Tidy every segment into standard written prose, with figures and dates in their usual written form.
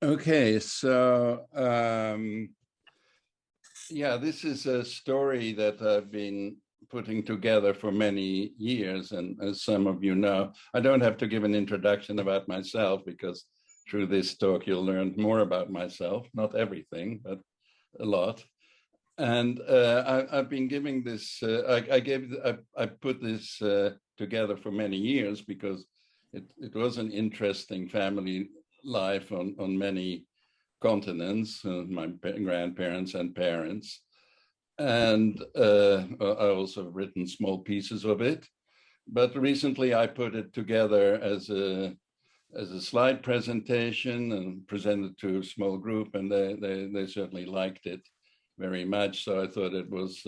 Okay, so yeah, this is a story that I've been putting together for many years. And as some of you know, I don't have to give an introduction about myself because through this talk, you'll learn more about myself, not everything, but a lot. And I've been giving this, I put this together for many years because it was an interesting family life on many continents, my grandparents and parents. And I also have written small pieces of it. But recently I put it together as a slide presentation and presented to a small group, and they certainly liked it very much. So I thought it was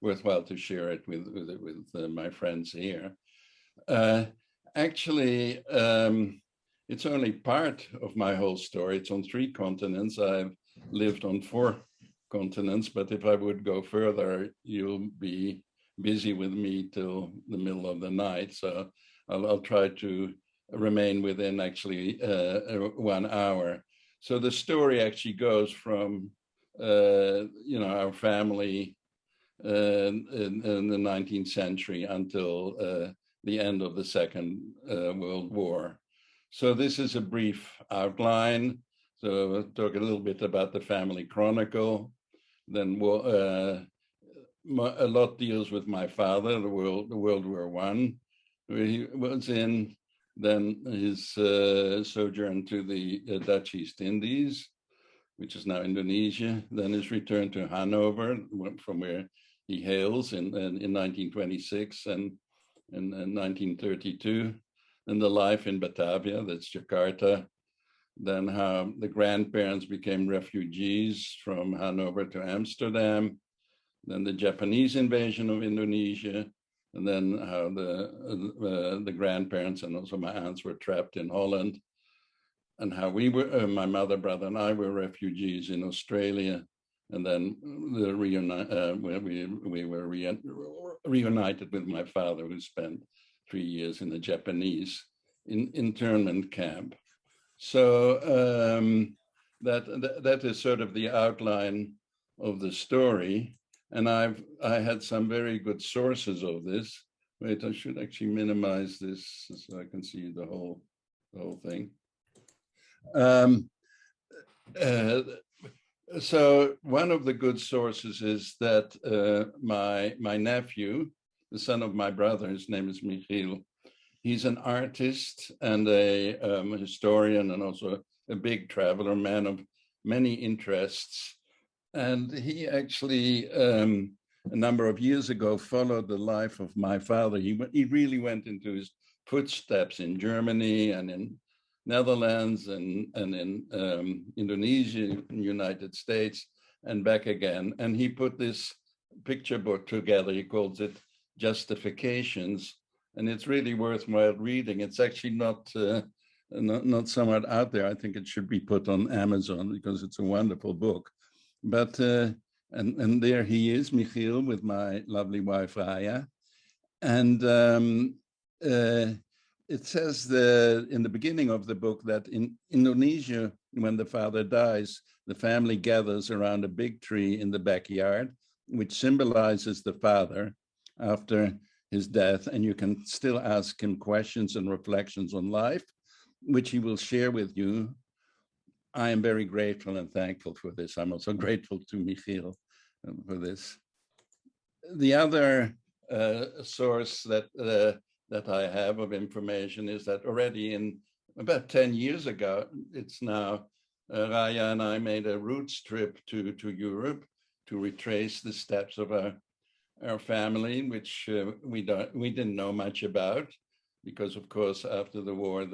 worthwhile to share it with my friends here. Uh, Actually, it's only part of my whole story. It's on 3 continents. I've lived on 4 continents, but if I would go further, you'll be busy with me till the middle of the night. So I'll try to remain within actually 1 hour. So the story actually goes from our family in the 19th century until the end of the Second World War. So this is a brief outline. So I'll talk a little bit about the family chronicle. Then a lot deals with my father, the World War I, where he was in. Then his sojourn to the Dutch East Indies, which is now Indonesia. Then his return to Hanover, from where he hails in 1926 and in 1932. And the life in Batavia, that's Jakarta. Then how the grandparents became refugees from Hanover to Amsterdam. Then the Japanese invasion of Indonesia. And then how the grandparents and also my aunts were trapped in Holland. And how we were, my mother, brother, and I were refugees in Australia. And then we were reunited with my father, who spent 3 years in a Japanese internment camp. So that is sort of the outline of the story. And I had some very good sources of this. Wait, I should actually minimize this so I can see the whole thing. Um, uh, so one of the good sources is that my nephew, the son of my brother, his name is Michiel. He's an artist and a historian and also a big traveler, man of many interests. And he actually, a number of years ago, followed the life of my father. He really went into his footsteps in Germany and in Netherlands and in Indonesia, United States, and back again. And he put this picture book together. He calls it Justifications, and it's really worthwhile reading. It's actually not somewhat out there. I think it should be put on Amazon because it's a wonderful book. But and there he is, Michiel, with my lovely wife Raya, and it says in the beginning of the book that in Indonesia, when the father dies, the family gathers around a big tree in the backyard, which symbolizes the father after his death, and you can still ask him questions and reflections on life, which he will share with you. I am very grateful and thankful for this. I'm also grateful to Michiel for this. The other source that I have of information is that already in about 10 years ago, it's now, Raya and I made a roots trip to Europe to retrace the steps of our family, which we didn't know much about, because of course after the war, as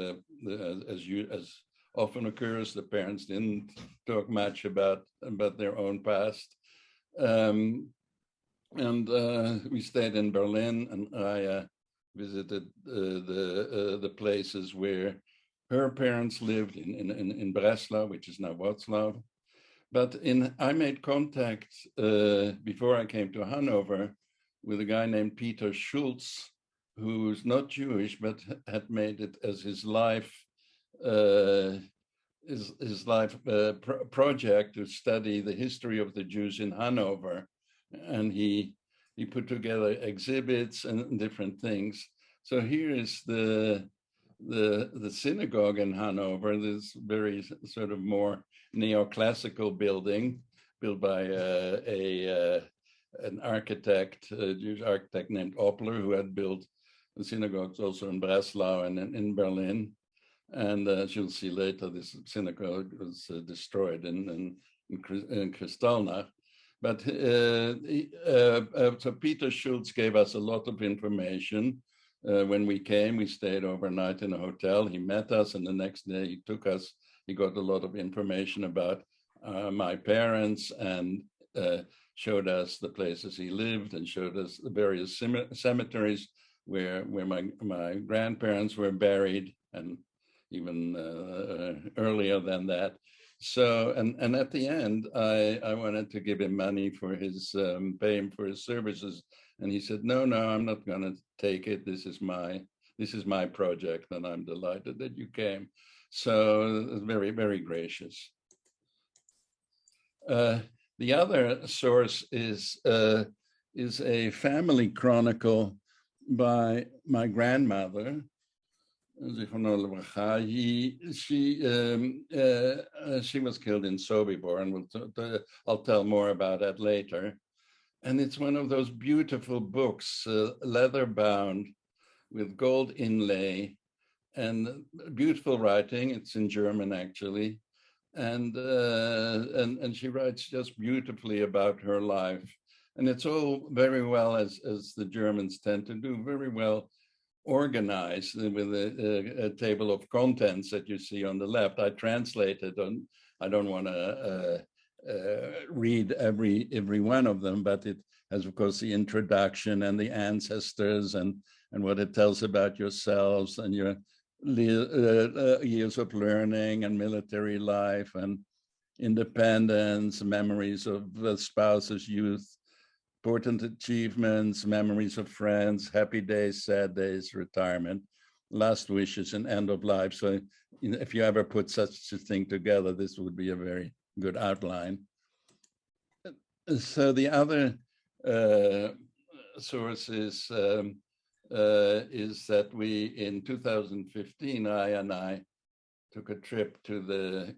often occurs, the parents didn't talk much about their own past. And we stayed in Berlin, and I visited the places where her parents lived in Breslau, which is now Wroclaw. But I made contact before I came to Hanover with a guy named Peter Schultz, who's not Jewish, but had made it as his life his life project to study the history of the Jews in Hanover, and he put together exhibits and different things. So here is the synagogue in Hanover, this very sort of more neoclassical building built by an architect, a Jewish architect named Oppler, who had built the synagogues also in Breslau and in Berlin. And as you'll see later, this synagogue was destroyed in Kristallnacht. But so Peter Schultz gave us a lot of information. When we came, we stayed overnight in a hotel. He met us, and the next day he took us. He got a lot of information about my parents and showed us the places he lived and showed us the various cemeteries where my grandparents were buried, and even earlier than that. So, and at the end, I wanted to give him money for his, pay him for his services. And he said, no, I'm not going to take it. This is my project, and I'm delighted that you came. So very, very gracious. The other source is a family chronicle by my grandmother. She was killed in Sobibor, and I'll tell more about that later. And it's one of those beautiful books, leather bound, with gold inlay, and beautiful writing. It's in German, actually, and she writes just beautifully about her life. And it's all very well, as the Germans tend to do, very well organized with a table of contents that you see on the left. I translated, I don't want to read every one of them, but it has, of course, the introduction and the ancestors and what it tells about yourselves and your years of learning and military life and independence, memories of spouses, youth, important achievements, memories of friends, happy days, sad days, retirement, last wishes, and end of life. So if you ever put such a thing together, this would be a very good outline. So the other source is that we, in 2015, I took a trip to the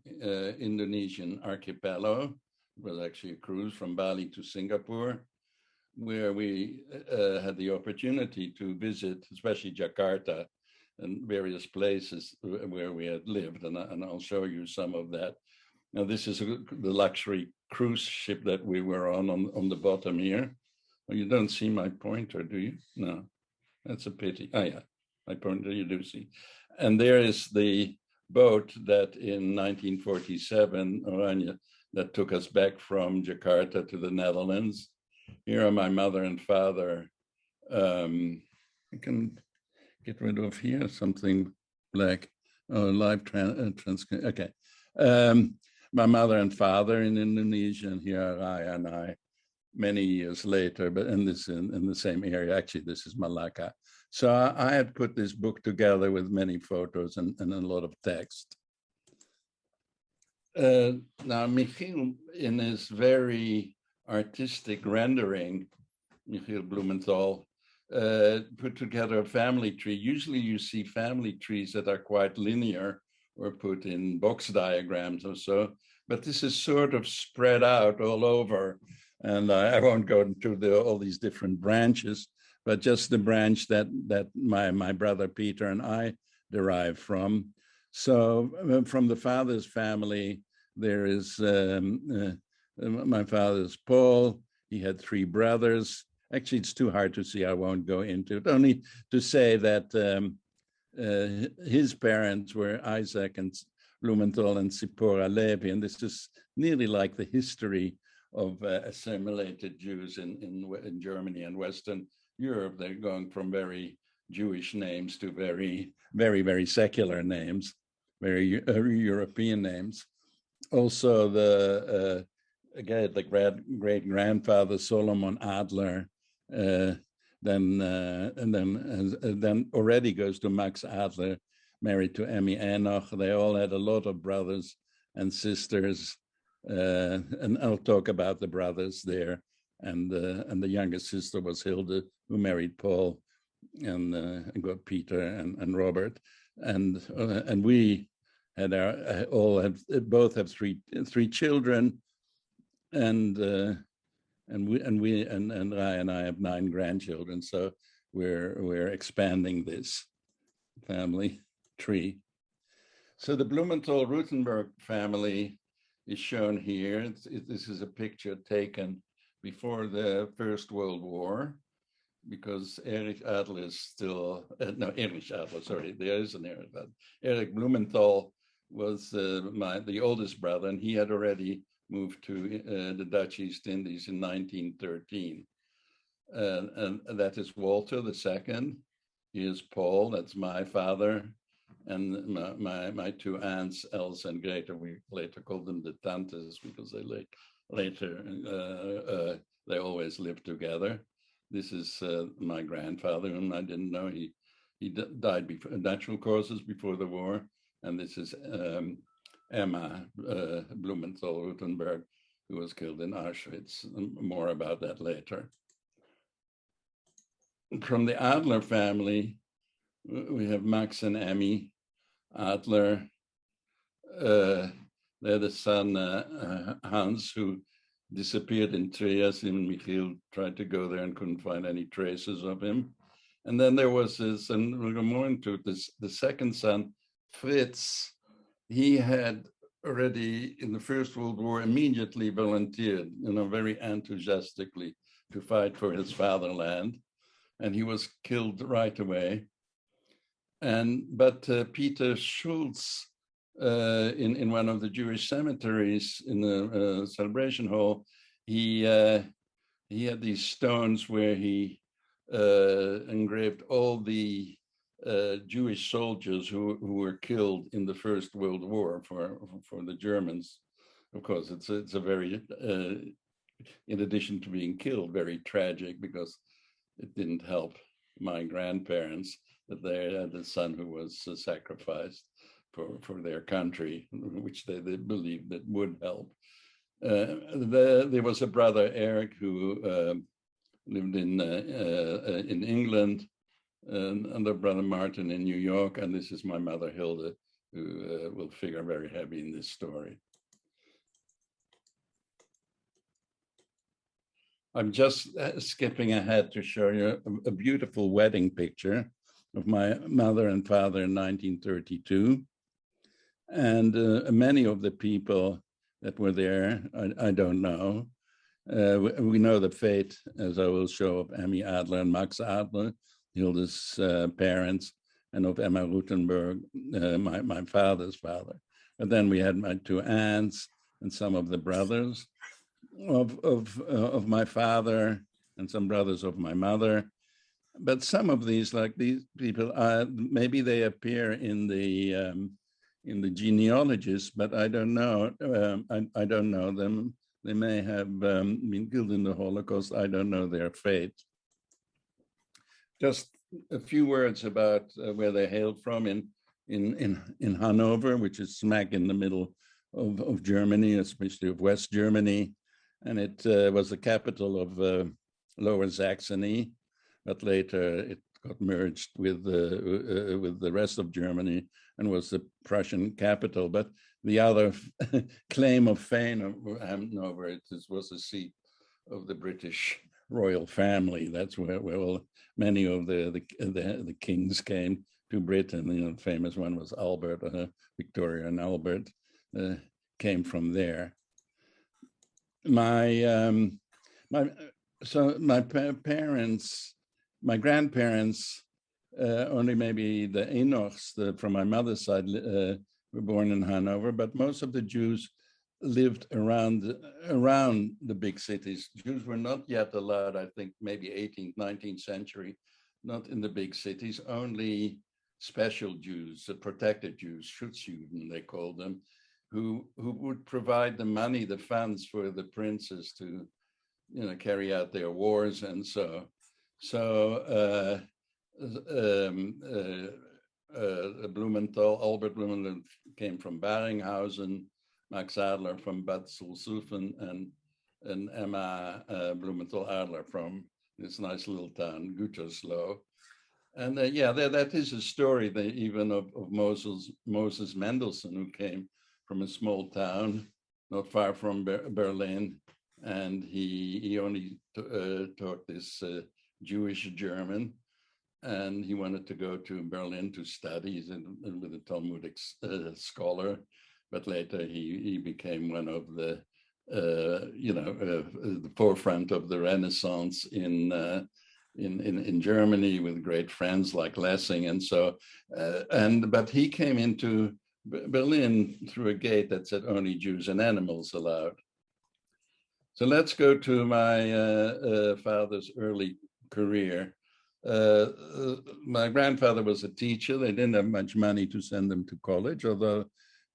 Indonesian archipelago. It was actually a cruise from Bali to Singapore, where we had the opportunity to visit, especially Jakarta and various places where we had lived, and I'll show you some of that. Now, this is the luxury cruise ship that we were on the bottom here. Well, you don't see my pointer, do you? No, that's a pity. Oh yeah, my pointer you do see. And there is the boat that in 1947, Oranje, that took us back from Jakarta to the Netherlands. Here are my mother and father. I can get rid of here something black. Oh, live transcript. Okay. My mother and father in Indonesia, and here are I and I many years later, but in the same area. Actually, this is Malacca. So I had put this book together with many photos and a lot of text. Now, Michiel, in his very artistic rendering, Michiel Blumenthal, put together a family tree. Usually you see family trees that are quite linear or put in box diagrams or so, but this is sort of spread out all over. And I won't go into all these different branches, but just the branch that my brother Peter and I derive from. So from the father's family, there is my father's Paul. He had 3 brothers. Actually, it's too hard to see. I won't go into it. Only to say that his parents were Isaac and Blumenthal and Zipporah Levi, and this is nearly like the history of assimilated Jews in Germany and Western Europe. They're going from very Jewish names to very, very, very secular names, very European names. Also, the great grandfather Solomon Adler, then already goes to Max Adler, married to Emmy Enoch. They all had a lot of brothers and sisters, and I'll talk about the brothers there. And the youngest sister was Hilde, who married Paul and got Peter and Robert, and we had our both have three children, and Rai and I have 9 grandchildren. So we're expanding this family tree. So the Blumenthal-Rutenberg family is shown here. This is a picture taken before the First World War, because Erich Adler is still, no, Erich Adler, sorry, there is an Erich Adler. Erich Blumenthal was the oldest brother, and he had already moved to the Dutch East Indies in 1913. And that is Walter II. Here's Paul, that's my father, and my 2 aunts, Elsa and Greta. We later called them the tantes because they they always lived together. This is my grandfather, whom I didn't know. He died before natural causes before the war. And this is Emma Blumenthal-Rutenberg, who was killed in Auschwitz. More about that later. From the Adler family, we have Max and Emmy Adler. They're the son Hans, who disappeared in Trieste. Even Michiel tried to go there and couldn't find any traces of him. And then there was this, and we'll go more into this, the second son, Fritz. He had already in the First World War immediately volunteered, very enthusiastically to fight for his fatherland. And he was killed right away. But Peter Schulz, in one of the Jewish cemeteries in the celebration hall, he had these stones where he engraved all the Jewish soldiers who were killed in the First World War for the Germans. Of course, it's a very, in addition to being killed, very tragic, because it didn't help my grandparents that they had a son who was sacrificed for their country, which they believed that would help. There was a brother, Eric, who lived in England, and a brother, Martin, in New York, and this is my mother, Hilde, who will figure very heavy in this story. I'm just skipping ahead to show you a beautiful wedding picture of my mother and father in 1932. And many of the people that were there, I don't know. We know the fate, as I will show, of Emmy Adler and Max Adler, Hilde's parents, and of Emma Rutenberg, my father's father. And then we had my 2 aunts and some of the brothers of my father and some brothers of my mother. But some of these, like these people, maybe they appear in the genealogies, but I don't know. I don't know them. They may have been killed in the Holocaust. I don't know their fate. Just a few words about where they hailed from in Hanover, which is smack in the middle of Germany, especially of West Germany. And it was the capital of Lower Saxony, but later it got merged with the rest of Germany and was the Prussian capital. But the other claim of fame of Hanover, it was the seat of the British royal family. That's where many of the kings came to Britain. The famous one was Albert, Victoria and Albert came from there. My parents, my grandparents, only maybe the Enochs from my mother's side were born in Hanover, but most of the Jews lived around the big cities. Jews were not yet allowed, I think, maybe 18th, 19th century, not in the big cities, only special Jews, protected Jews, Schutzjuden, they called them, who would provide the money, the funds for the princes to, carry out their wars. And so Blumenthal, Albert Blumenthal came from Baringhausen, Max Adler from Bad Sulzufen, and Emma Blumenthal Adler from this nice little town, Gütersloh. And yeah, that is a story even of Moses Mendelssohn, who came from a small town not far from Berlin, and he only taught this Jewish German, and he wanted to go to Berlin to study with a Talmudic scholar, but later he became one of the the forefront of the Renaissance in Germany, with great friends like Lessing, and so but he came into Berlin through a gate that said only Jews and animals allowed. So let's go to my father's early career. My grandfather was a teacher. They didn't have much money to send them to college, although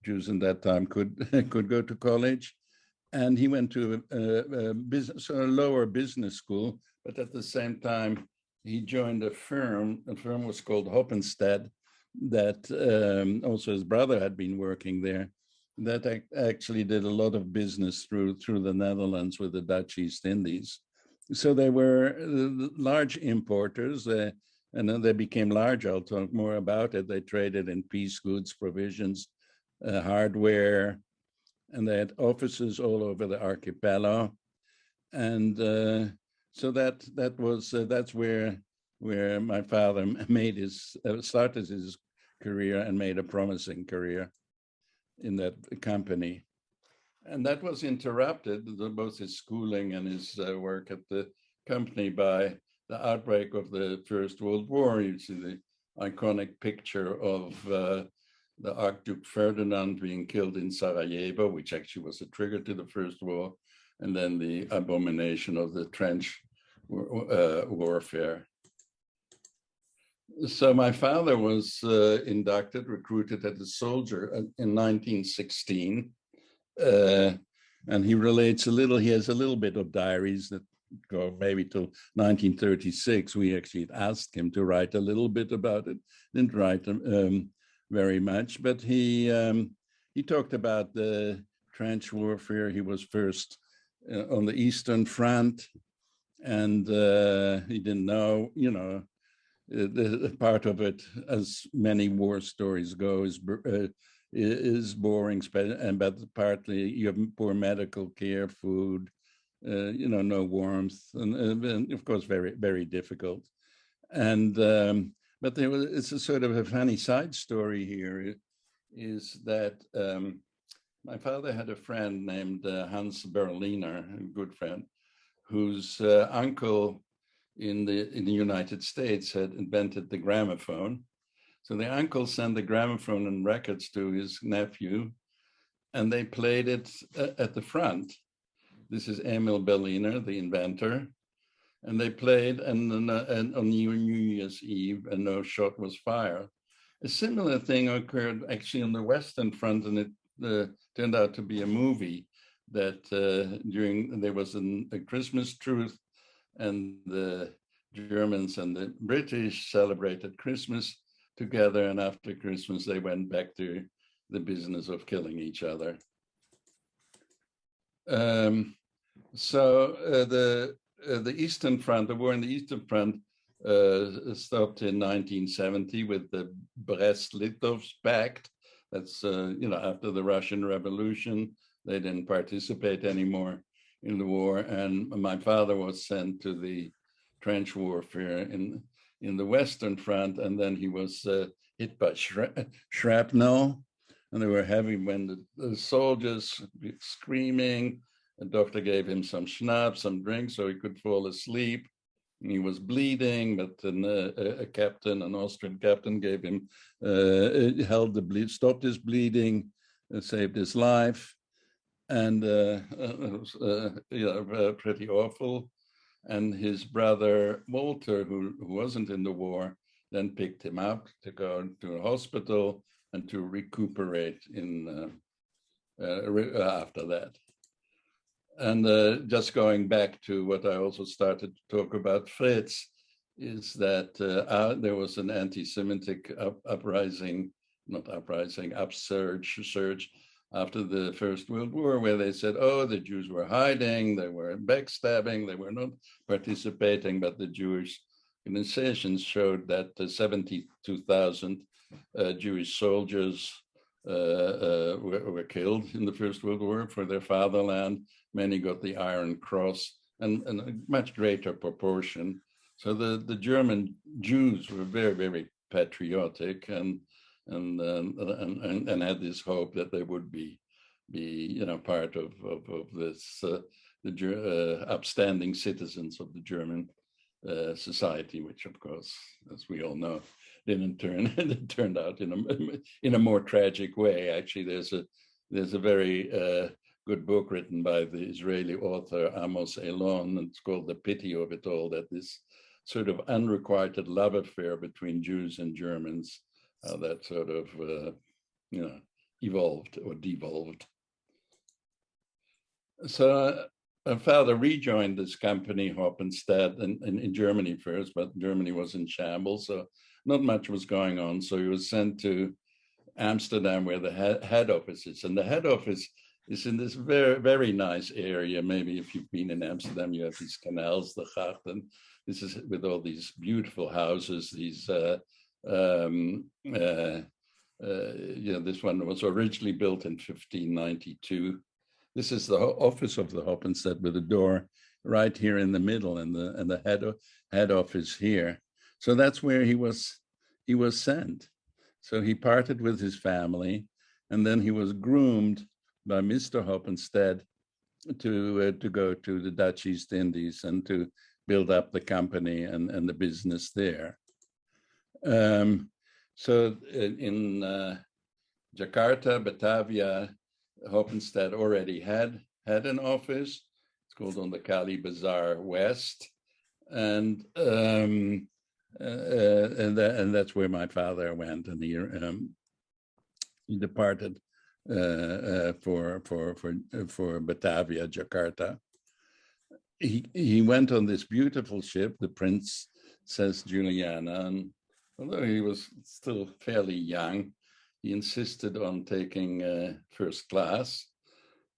Jews in that time could go to college. And he went to a lower business school, but at the same time, he joined a firm. The firm was called Hoppenstedt, that also his brother had been working there, that actually did a lot of business through the Netherlands with the Dutch East Indies. So they were large importers, and then they became large. I'll talk more about it. They traded in piece goods, provisions, hardware, and they had offices all over the archipelago. And so that's where my father made started his career and made a promising career in that company. And that was interrupted, both his schooling and his work at the company, by the outbreak of the First World War. You see the iconic picture of the Archduke Ferdinand being killed in Sarajevo, which actually was a trigger to the First War, and then the abomination of the trench warfare. So my father was recruited as a soldier in 1916. And he relates he has a little bit of diaries that go maybe till 1936. We actually asked him to write a little bit about it. Didn't write very much, but he talked about the trench warfare. He was first on the Eastern Front, and he didn't know, the part of it, as many war stories go, is boring, but partly you have poor medical care, food, no warmth, and of course very, very difficult. And but it's a sort of a funny side story here, is that my father had a friend named Hans Berliner, a good friend, whose uncle in the United States had invented the gramophone. So the uncle sent the gramophone and records to his nephew, and they played it at the front. This is Emil Berliner, the inventor, and they played, and on New Year's Eve, and no shot was fired. A similar thing occurred actually on the Western Front, and it turned out to be a movie that there was a Christmas truce, and the Germans and the British celebrated Christmas together, and after Christmas they went back to the business of killing each other. So the Eastern Front, the war in the Eastern Front, stopped in 1970 with the Brest-Litovsk Pact. That's after the Russian Revolution, they didn't participate anymore in the war, and my father was sent to the trench warfare in the Western Front, and then he was hit by shrapnel, and they were heavy when the soldiers screaming. The doctor gave him some schnapps, some drinks, so he could fall asleep. And he was bleeding, but a captain, an Austrian captain, gave him, held the bleed, stopped his bleeding, saved his life, and it was pretty awful. And his brother Walter, who wasn't in the war, then picked him up to go to a hospital and to recuperate after that. And just going back to what I also started to talk about, Fritz is that there was an anti-Semitic uprising, not uprising, surge after the First World War, where they said, oh, the Jews were hiding, they were backstabbing, they were not participating, but the Jewish organizations showed that 72,000 Jewish soldiers were killed in the First World War for their fatherland. Many got the Iron Cross, and a much greater proportion. So the German Jews were very, very patriotic and had this hope that they would be part of this the upstanding citizens of the German society, which of course, as we all know, didn't it turned out in a more tragic way. Actually, there's a very good book written by the Israeli author Amos Elon, and it's called The Pity of It All, that this sort of unrequited love affair between Jews and Germans, that sort of evolved or devolved. So my father rejoined this company, Hoppenstedt, in Germany first, but Germany was in shambles, so not much was going on. So he was sent to Amsterdam, where the head office is. And the head office is in this very, very nice area. Maybe if you've been in Amsterdam, you have these canals, the Grachten. This is with all these beautiful houses, these this one was originally built in 1592. This is the office of the Hoppenstedt, with a door right here in the middle, and the head office here. So that's where he was sent. So he parted with his family, and then he was groomed by Mr. Hoppenstedt to go to the Dutch East Indies and to build up the company and the business there. So in Jakarta, Batavia, Hoppenstedt already had an office. It's called on the Kali Bazaar West, and that's where my father went, and he departed for Batavia, Jakarta. He went on this beautiful ship, the Princess Juliana, and although he was still fairly young, he insisted on taking first class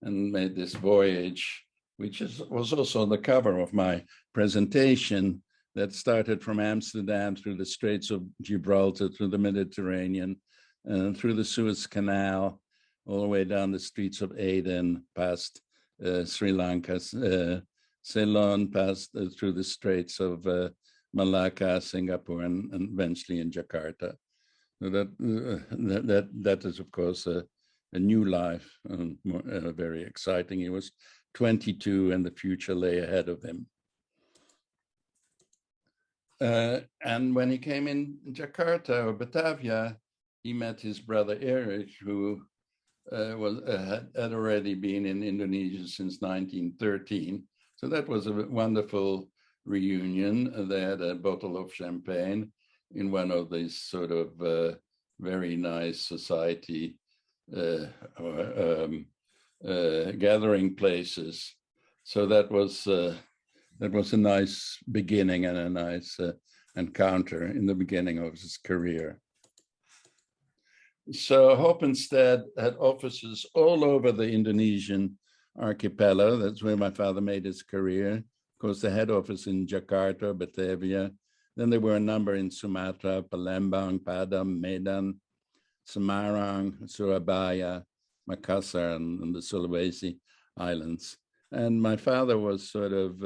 and made this voyage, which was also on the cover of my presentation, that started from Amsterdam through the Straits of Gibraltar, through the Mediterranean, through the Suez Canal, all the way down the streets of Aden, past Sri Lanka, Ceylon, past through the Straits of Malacca, Singapore, and eventually in Jakarta. So that is, of course, a new life, and very exciting. He was 22, and the future lay ahead of him. And when he came in Jakarta or Batavia, he met his brother Erich, who had already been in Indonesia since 1913. So that was a wonderful reunion. They had a bottle of champagne in one of these sort of very nice society gathering places. So that was a nice beginning and a nice encounter in the beginning of his career. So Hoppenstedt had offices all over the Indonesian archipelago. That's where my father made his career. Of course, the head office in Jakarta, Batavia. Then there were a number in Sumatra, Palembang, Padang, Medan, Semarang, Surabaya, Makassar, and the Sulawesi Islands. And my father was sort of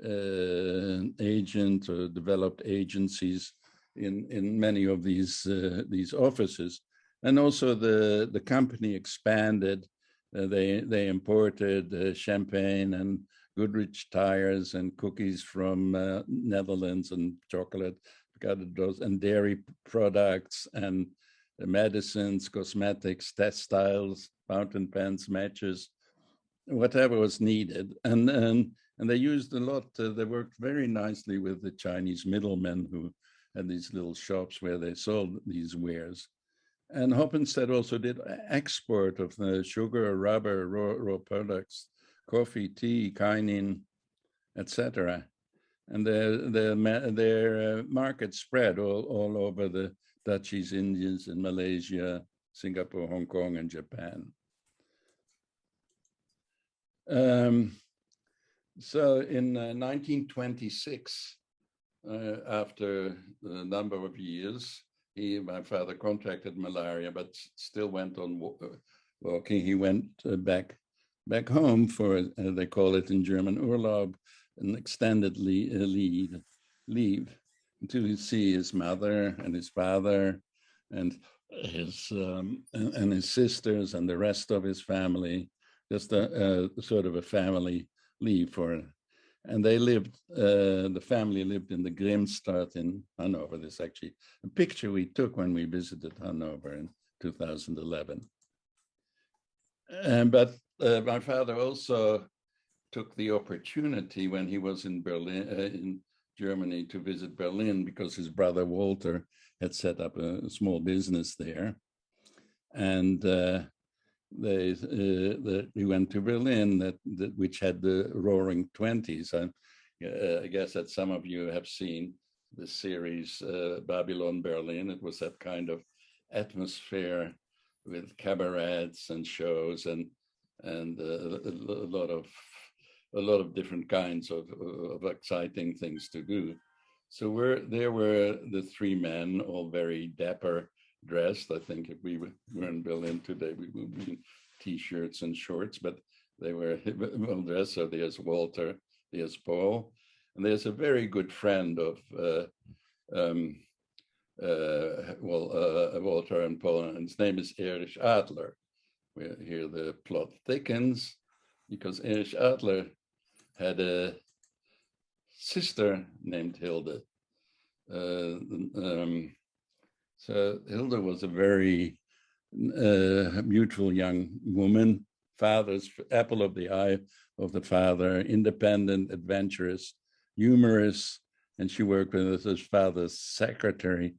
an agent, or developed agencies in many of these offices. And also the company expanded. They imported champagne and Goodrich tires and cookies from Netherlands, and chocolate, and dairy products, and medicines, cosmetics, textiles, fountain pens, matches, whatever was needed. And they used a lot, they worked very nicely with the Chinese middlemen who had these little shops where they sold these wares. And Hoppenstedt also did export of the sugar, rubber, raw products, coffee, tea, quinine, etc. and their market spread all over the Dutch East Indies and Malaysia, Singapore, Hong Kong, and Japan. So in 1926, after a number of years, my father contracted malaria, but still went on walking. He went back home for, they call it in German, Urlaub, an extended leave to see his mother and his father and his sisters and the rest of his family, just a sort of a family leave for. And they lived, the family lived in the Grimstraat in Hanover. This is actually a picture we took when we visited Hanover in 2011. But my father also took the opportunity when he was in Berlin, in Germany, to visit Berlin because his brother Walter had set up a small business there. And he went to Berlin, which had the Roaring Twenties. I guess that some of you have seen the series Babylon Berlin. It was that kind of atmosphere with cabarets and shows and a lot of different kinds of exciting things to do. So there were the three men, all very dapper dressed. I think if we were in Berlin today, we would be in T-shirts and shorts, but they were well dressed. So there's Walter, there's Paul, and there's a very good friend of Walter and Paul, and his name is Erich Adler. Here the plot thickens because Erich Adler had a sister named Hilde. So Hilde was a very beautiful young woman, father's apple of the eye of the father, independent, adventurous, humorous, and she worked with his father's secretary.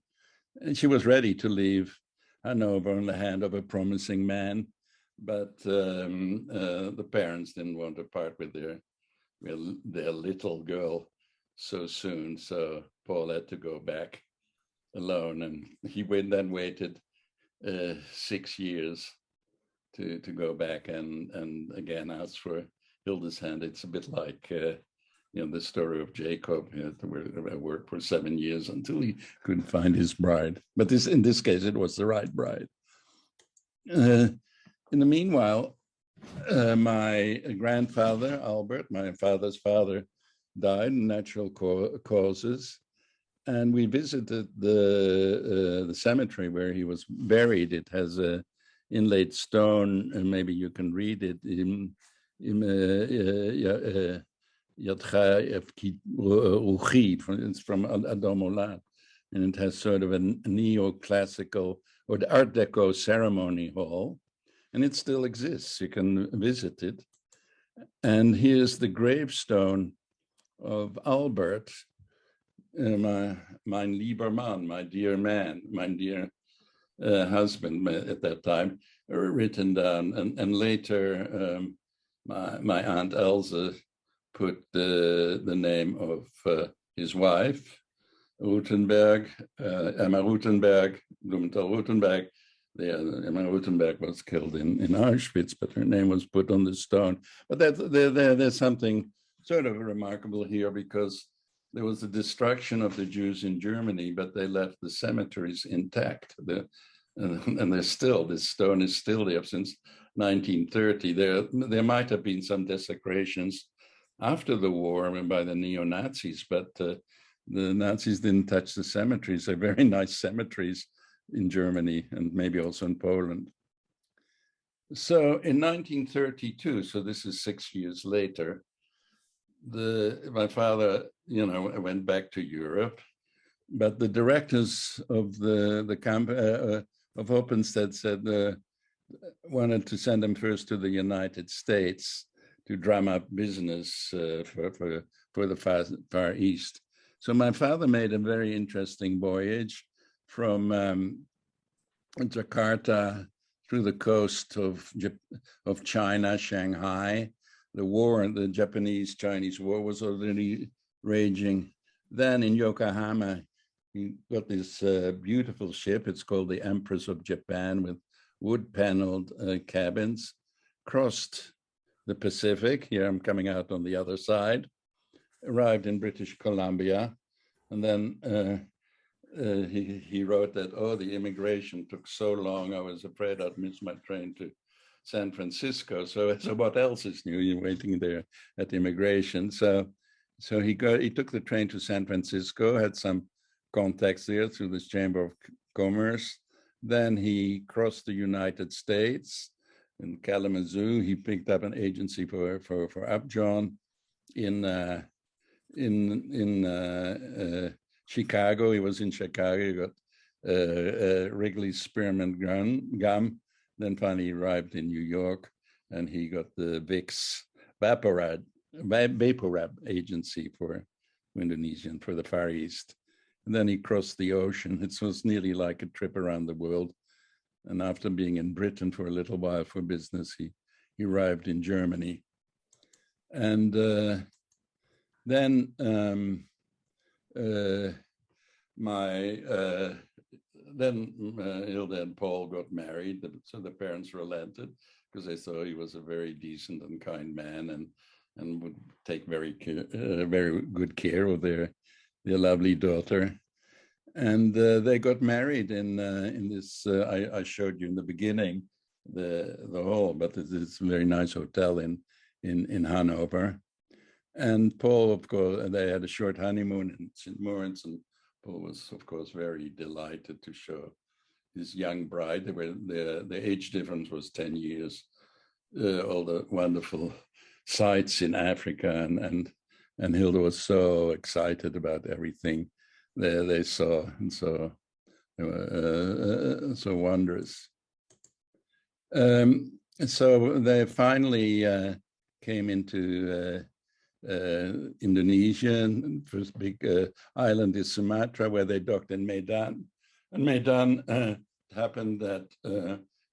And she was ready to leave Hanover on the hand of a promising man, but the parents didn't want to part with their little girl so soon. So Paul had to go back alone, and he then waited 6 years to go back and again ask for Hilda's hand. It's a bit like the story of Jacob. He had to work for 7 years until he couldn't find his bride. But in this case, it was the right bride. In the meanwhile, my grandfather, Albert, my father's father, died in natural causes. And we visited the cemetery where he was buried. It has a inlaid stone, and maybe you can read it. It's from Adam Olat, and it has sort of a neoclassical or the Art Deco ceremony hall, and it still exists. You can visit it. And here's the gravestone of Albert, mein lieber Mann, my dear man, my dear husband at that time, written down. And later, my Aunt Elsa put the name of his wife, Rutenberg, Emma Rutenberg, Blumenthal Rutenberg. Emma Rutenberg was killed in Auschwitz, but her name was put on the stone. But there's something sort of remarkable here, because there was the destruction of the Jews in Germany, but they left the cemeteries intact. And there's still, this stone is still there since 1930. There might have been some desecrations after the war by the neo-Nazis, but the Nazis didn't touch the cemeteries. They're very nice cemeteries in Germany and maybe also in Poland. So in 1932, so this is 6 years later, my father, went back to Europe, but the directors of the camp of Oppenstedt said wanted to send him first to the United States to drum up business for the Far East. So my father made a very interesting voyage from Jakarta through the coast of China, Shanghai. The Japanese-Chinese war was already raging. Then in Yokohama, he got this beautiful ship. It's called the Empress of Japan, with wood-paneled cabins, crossed the Pacific. Here I'm coming out on the other side, arrived in British Columbia, and then he wrote that, oh, the immigration took so long, I was afraid I'd miss my train to San Francisco. So what else is new? You're waiting there at immigration. So he took the train to San Francisco, had some contacts there through this Chamber of Commerce. Then he crossed the United States. In Kalamazoo, he picked up an agency for Upjohn. In Chicago, he was in Chicago. He got Wrigley's spearmint gum. Then finally arrived in New York, and he got the Vicks Vaporub agency for Indonesia and for the Far East. And then he crossed the ocean. It was nearly like a trip around the world. And after being in Britain for a little while for business, he arrived in Germany. And then Hilda and Paul got married, so the parents relented because they thought he was a very decent and kind man and would take very good care of their lovely daughter. And they got married in this. I showed you in the beginning the hall, but it's a very nice hotel in Hanover. And Paul, of course, they had a short honeymoon in St. Moritz, and Paul was, of course, very delighted to show his young bride. The age difference was 10 years. All the wonderful sights in Africa, and Hilda was so excited about everything they saw, and so wondrous. So they finally came into Indonesia, and first big island is Sumatra, where they docked in Medan. And Medan happened that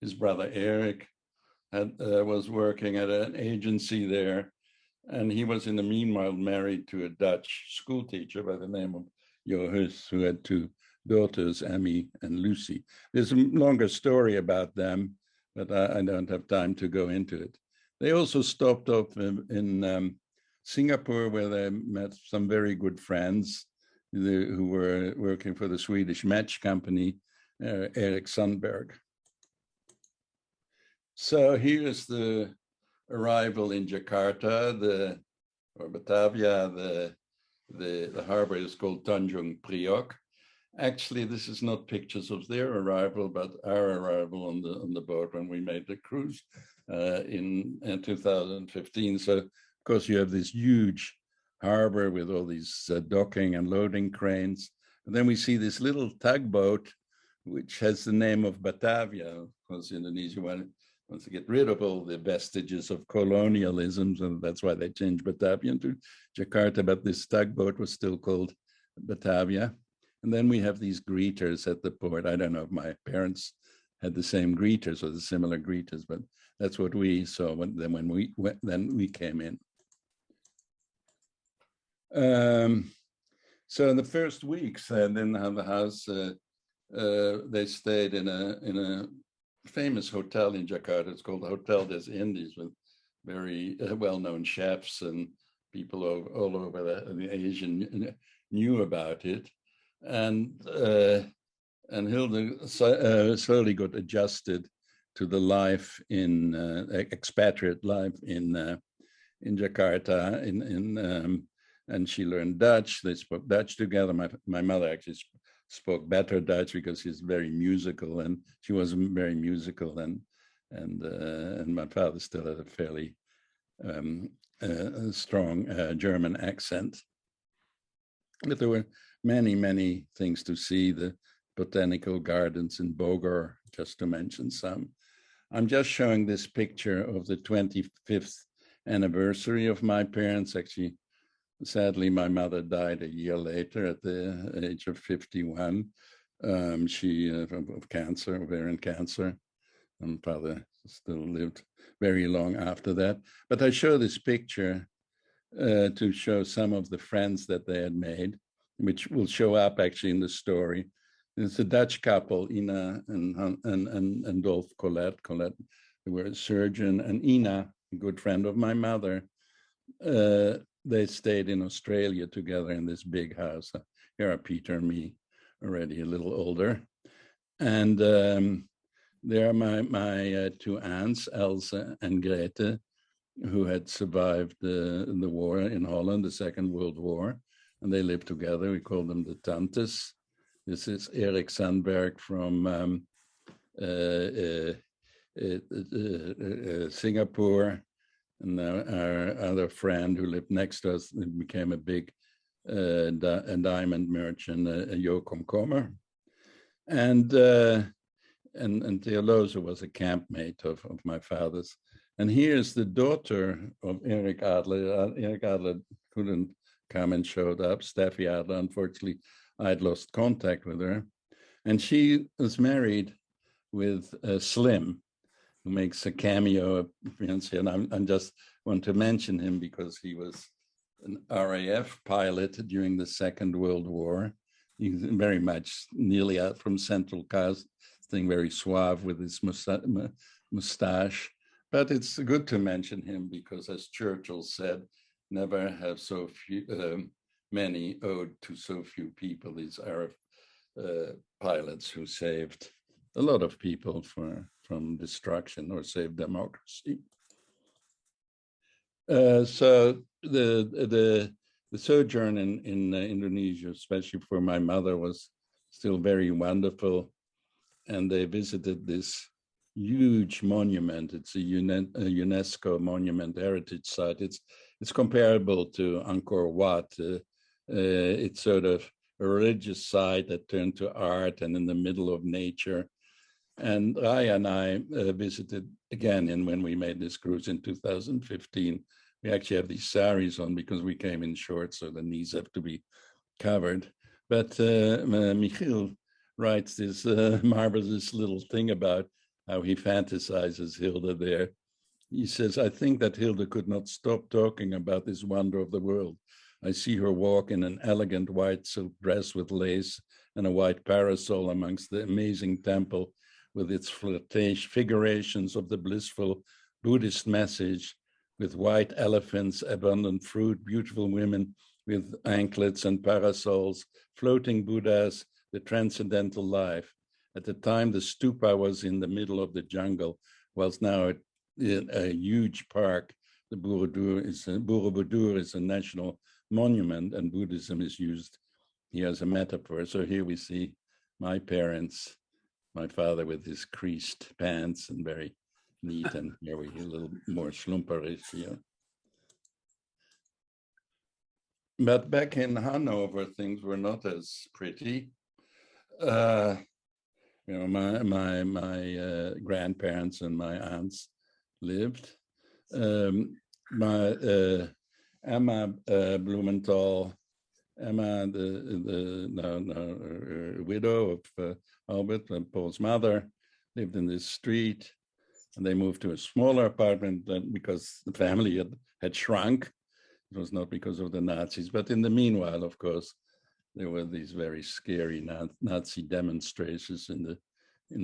his brother Eric was working at an agency there, and he was in the meanwhile married to a Dutch school teacher by the name of Johannes, who had two daughters, Amy and Lucy. There's a longer story about them, but I don't have time to go into it. They also stopped off in Singapore, where they met some very good friends who were working for the Swedish match company, Erik Sundberg. So here's the arrival in Jakarta, or Batavia. The harbor is called Tanjung Priok. Actually, this is not pictures of their arrival, but our arrival on the boat when we made the cruise in 2015. So, of course, you have this huge harbor with all these docking and loading cranes. And then we see this little tugboat, which has the name of Batavia. Of course, Indonesia wants to get rid of all the vestiges of colonialism, so that's why they changed Batavia into Jakarta, but this tugboat was still called Batavia. And then we have these greeters at the port. I don't know if my parents had the same greeters or the similar greeters, but that's what we saw when we came in. So in the first weeks, then in the house, they stayed in a famous hotel in Jakarta. It's called Hotel des Indies, with very well-known chefs, and people all over the Asian knew about it. And Hilda slowly got adjusted to the life expatriate life in Jakarta, and she learned Dutch. They spoke Dutch together. My mother actually spoke better Dutch because she's very musical, and she was very musical, and my father still had a fairly strong German accent. But there were many things to see, the botanical gardens in Bogor, just to mention some. I'm just showing this picture of the 25th anniversary of my parents. Actually, sadly, my mother died a year later at the age of 51. She of cancer, ovarian cancer. My father still lived very long after that. But I show this picture to show some of the friends that they had made, which will show up actually in the story. It's a Dutch couple, Ina and Dolf Colette. Colette, they were a surgeon, and Ina, a good friend of my mother, they stayed in Australia together in this big house. Here are Peter and me, already a little older. And there are my two aunts, Elsa and Grete, who had survived the war in Holland, the Second World War, and they lived together. We call them the Tantes. This is Erik Sandberg from Singapore, and our other friend who lived next to us became a big diamond merchant, Joachim Kommer. And Theolosa was a campmate of my father's. And here's the daughter of Erik Adler. Erik Adler couldn't come and showed up. Steffi Adler, unfortunately, I'd lost contact with her. And she was married with Slim, who makes a cameo appearance here. And I just want to mention him because he was an RAF pilot during the Second World War. He's very much nearly out from Central Casting, very suave with his mustache. But it's good to mention him because, as Churchill said, never have so few many owed to so few people. These Arab pilots who saved a lot of people from destruction or saved democracy. So the sojourn in Indonesia, especially for my mother, was still very wonderful, and they visited this huge monument. It's a UNESCO monument heritage site. It's comparable to Angkor Wat. It's sort of a religious site that turned to art and in the middle of nature. And Raya and I visited again, and when we made this cruise in 2015, we actually have these saris on because we came in shorts, so the knees have to be covered. But Michiel writes this marvelous little thing about how he fantasizes Hilda there. He says, I think that Hilda could not stop talking about this wonder of the world. I see her walk in an elegant white silk dress with lace and a white parasol amongst the amazing temple with its figurations of the blissful Buddhist message, with white elephants, abundant fruit, beautiful women with anklets and parasols, floating Buddhas, the transcendental life. At the time, the stupa was in the middle of the jungle, whilst now a huge park. The Borobudur is a national monument, and Buddhism is used here as a metaphor. So here we see my parents, my father with his creased pants and very neat, and here we a little more schlumperish here. But back in Hanover, things were not as pretty. My grandparents and my aunts lived. Emma Blumenthal, Emma, the widow of Albert and Paul's mother, lived in this street, and they moved to a smaller apartment because the family had shrunk. It was not because of the Nazis, but in the meanwhile, of course, there were these very scary Nazi demonstrations in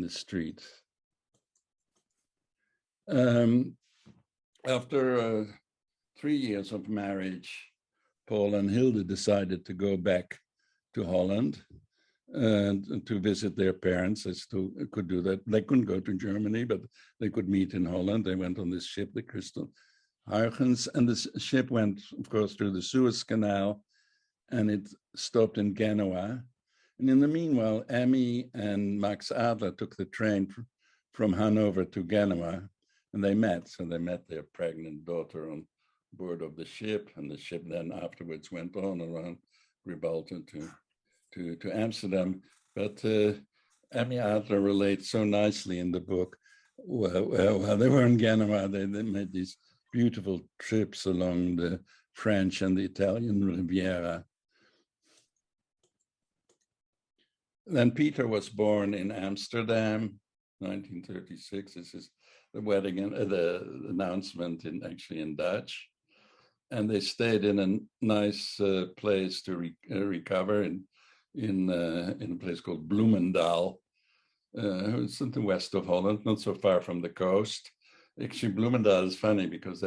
the street. After 3 years of marriage, Paul and Hilde decided to go back to Holland and to visit their parents. They still could do that. They couldn't go to Germany, but they could meet in Holland. They went on this ship, the Crystal Huygens, and the ship went, of course, through the Suez Canal, and it stopped in Genoa. And in the meanwhile, Emmy and Max Adler took the train from Hanover to Genoa, and they met. So they met their pregnant daughter on board of the ship, and the ship then afterwards went on around Gibraltar to Amsterdam. But Emmy Adler relates so nicely in the book. While they were in Genoa, they made these beautiful trips along the French and the Italian Riviera. Then Peter was born in Amsterdam, 1936. This is the wedding and the announcement actually in Dutch. and they stayed in a nice place to recover in a place called Bloemendaal. It's in the west of Holland, not so far from the coast. Actually, Bloemendaal is funny because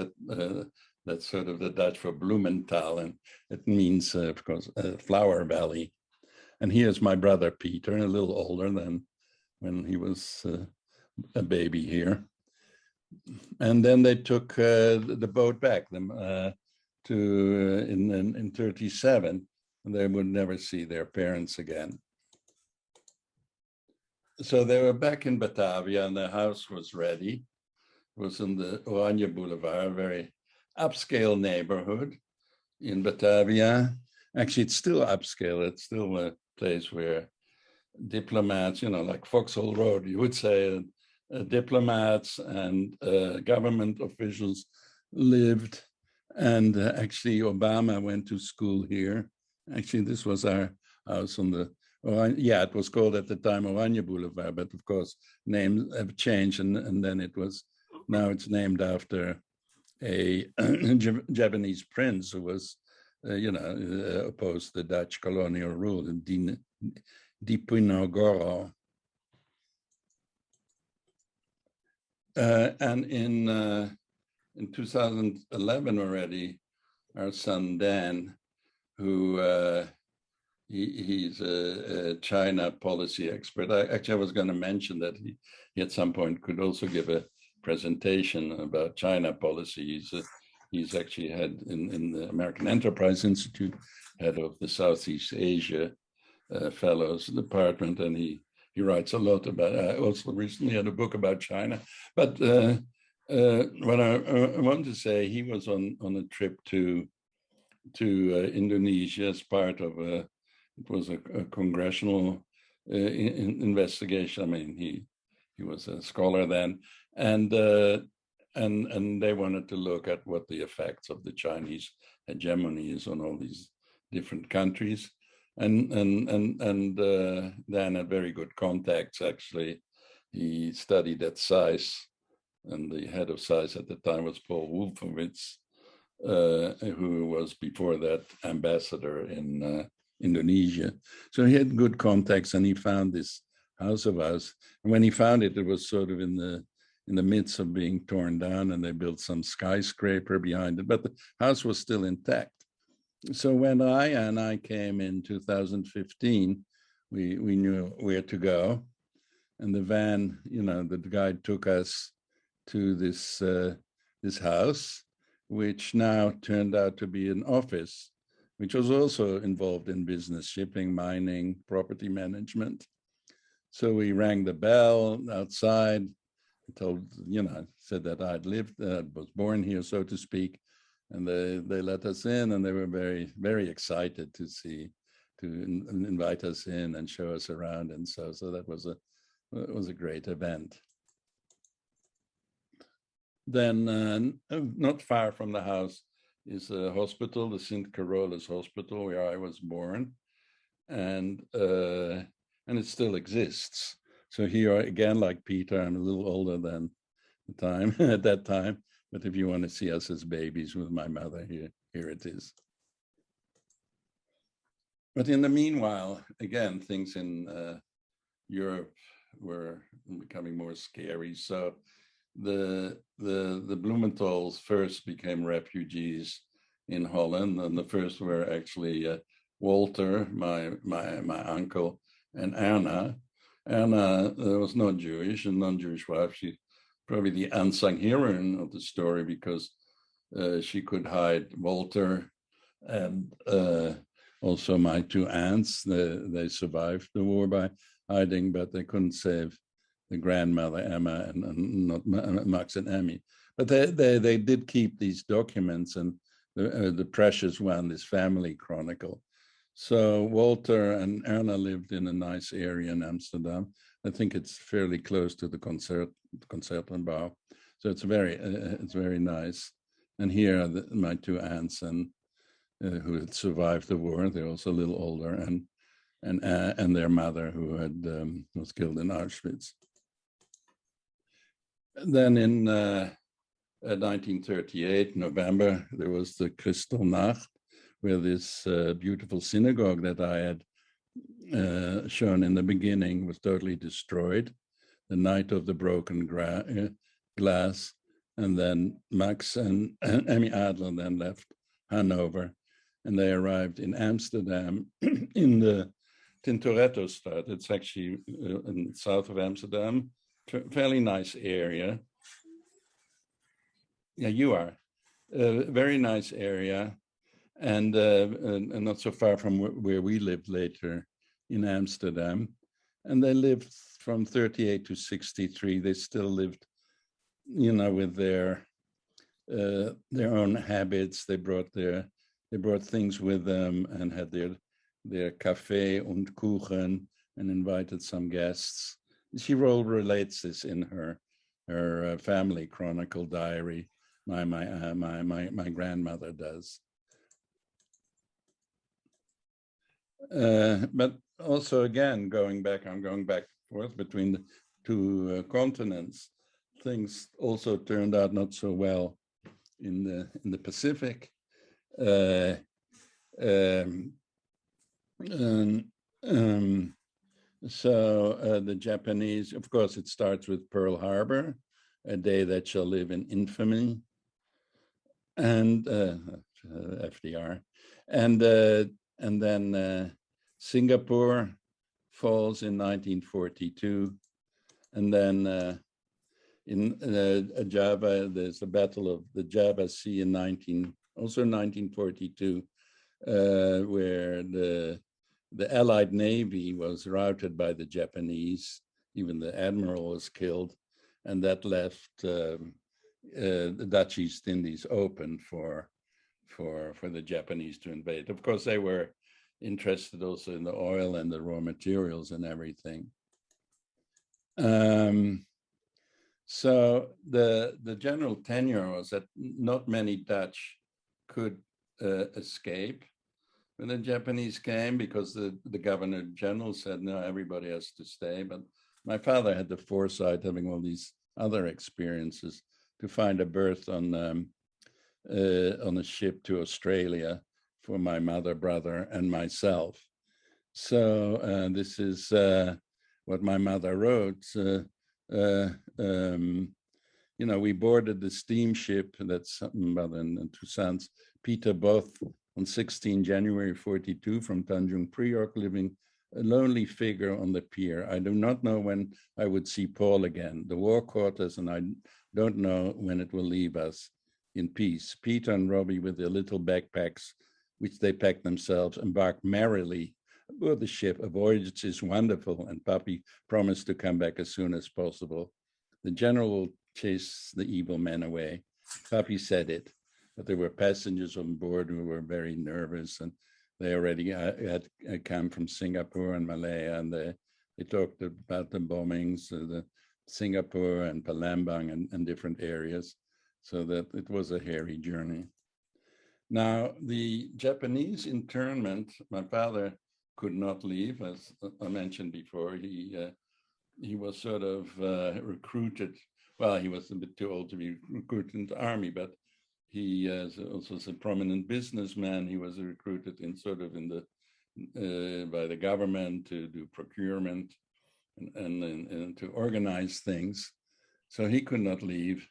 that's sort of the Dutch for Blumenthal, and it means, of course, flower valley. And here's my brother Peter, a little older than when he was a baby here. And then they took the boat back in 37, and they would never see their parents again. So they were back in Batavia, and the house was ready. It was in the Oranje Boulevard, a very upscale neighborhood in Batavia. Actually, it's still upscale. It's still a place where diplomats, like Vauxhall Road, you would say, diplomats and government officials lived. And actually, Obama went to school here. Actually, this was our house on the, it was called at the time Oranje Boulevard, but of course, names have changed. And then now it's named after a Japanese prince who was, opposed to the Dutch colonial rule, Diponegoro. And in 2011 already, our son Dan, who he's a China policy expert. I was going to mention that he at some point could also give a presentation about China policy. He's actually had in the American Enterprise Institute, head of the Southeast Asia Fellows Department, and he writes a lot about. Also recently had a book about China. But what I want to say, he was on a trip to Indonesia as part of it was a congressional investigation. I mean, he was a scholar then, and they wanted to look at what the effects of the Chinese hegemony is on all these different countries. And Dan had very good contacts, actually. He studied at SAIS, and the head of SAIS at the time was Paul Wolfowitz, who was before that ambassador in Indonesia. So he had good contacts, and he found this house of ours. And when he found it, it was sort of in the midst of being torn down, and they built some skyscraper behind it, but the house was still intact. So when I came in 2015, we knew where to go, and the van, the guide took us to this house, which now turned out to be an office, which was also involved in business, shipping, mining, property management. So we rang the bell outside, said that I'd lived, was born here, so to speak. And they let us in, and they were very, very excited to invite us in and show us around. And so that was a great event. Then not far from the house is a hospital, the St. Carolus Hospital, where I was born, and it still exists. So here again, like Peter, I'm a little older than the time at that time. But if you want to see us as babies with my mother, here it is. But in the meanwhile, again, things in Europe were becoming more scary. So the Blumenthals first became refugees in Holland, and the first were actually Walter, my uncle, and Erna. Erna was not Jewish, and non-Jewish wife. She probably the unsung heroine of the story, because she could hide Walter and also my two aunts. They survived the war by hiding, but they couldn't save the grandmother Emma and not Max and Emmy. But they did keep these documents, and the precious one, this family chronicle. So Walter and Erna lived in a nice area in Amsterdam. I think it's fairly close to the Concertenbouw. So it's very nice. And here are my two aunts and who had survived the war. They're also a little older, and their mother, who had was killed in Auschwitz. Then in 1938, November, there was the Kristallnacht, where this beautiful synagogue that I had shown in the beginning was totally destroyed. The night of the broken glass, and then Max and Emmy Adler then left Hanover, and they arrived in Amsterdam in the Tintorettostraat. It's actually in the south of Amsterdam, fairly nice area. Yeah, you are. Very nice area, and not so far from where we lived later in Amsterdam. And they lived from 38 to 63. They still lived, with their own habits. They brought things with them and had their café und Kuchen and invited some guests. She relates this in her family chronicle diary. My grandmother does. But also, again, I'm going back and forth between the two continents. Things also turned out not so well in the Pacific. So the Japanese, of course, it starts with Pearl Harbor, a day that shall live in infamy, and FDR, and then Singapore falls in 1942, and then in Java, there's the Battle of the Java Sea in 1942, where the Allied Navy was routed by the Japanese. Even the admiral was killed, and that left the Dutch East Indies open for the Japanese to invade. Of course, they were interested also in the oil and the raw materials and everything. So the general tenor was that not many Dutch could escape when the Japanese came, because the governor general said, no, everybody has to stay. But my father had the foresight, having all these other experiences, to find a berth on a ship to Australia for my mother, brother, and myself. So this is what my mother wrote. We boarded the steamship, that's mother and two sons, Peter, both on 16 January 42 from Tanjung Priok, living a lonely figure on the pier. I do not know when I would see Paul again. The war caught us, and I don't know when it will leave us in peace. Peter and Robbie, with their little backpacks, which they packed themselves, embarked merrily aboard the ship. A voyage is wonderful, and Papi promised to come back as soon as possible. The general will chase the evil men away. Papi said it, but there were passengers on board who were very nervous, and they already had come from Singapore and Malaya, and they talked about the bombings, the Singapore and Palembang and different areas, so that it was a hairy journey. Now, the Japanese internment, my father could not leave, as I mentioned before. He was sort of recruited. Well, he was a bit too old to be recruited into the army, but he also was a prominent businessman. He was recruited by the government to do procurement and to organize things. So he could not leave.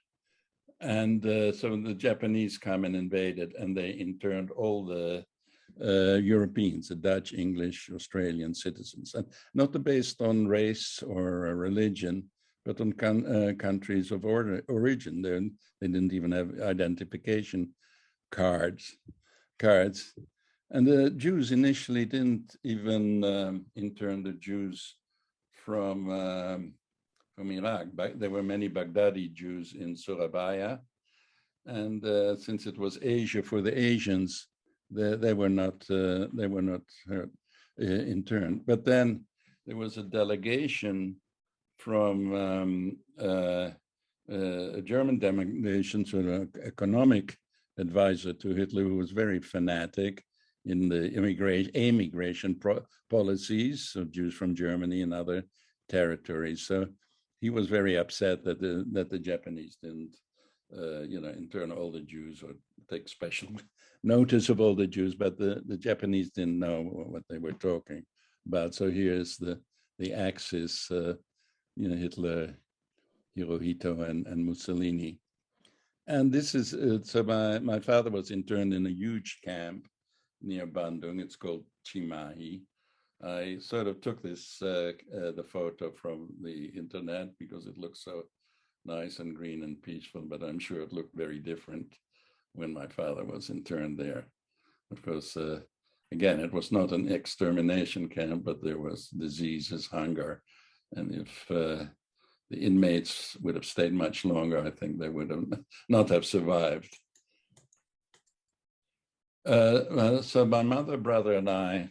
And so the Japanese come and invaded, and they interned all the Europeans, the Dutch, English, Australian citizens, and not based on race or religion, but on countries of origin. They didn't even have identification cards. And the Jews initially didn't even intern the Jews from Iraq. There were many Baghdadi Jews in Surabaya, and since it was Asia for the Asians, they were not interned. But then there was a delegation from a German delegation, sort of economic advisor to Hitler, who was very fanatic in the immigration policies of Jews from Germany and other territories. So he was very upset that the Japanese didn't intern all the Jews or take special notice of all the Jews, but the Japanese didn't know what they were talking about. So here's the Axis, Hitler, Hirohito, and Mussolini. And this is, so my father was interned in a huge camp near Bandung. It's called Cimahi. I sort of took this, the photo from the internet because it looks so nice and green and peaceful, but I'm sure it looked very different when my father was interned there. Of course, again, it was not an extermination camp, but there was diseases, hunger. And if the inmates would have stayed much longer, I think they would have not have survived. So my mother, brother, and I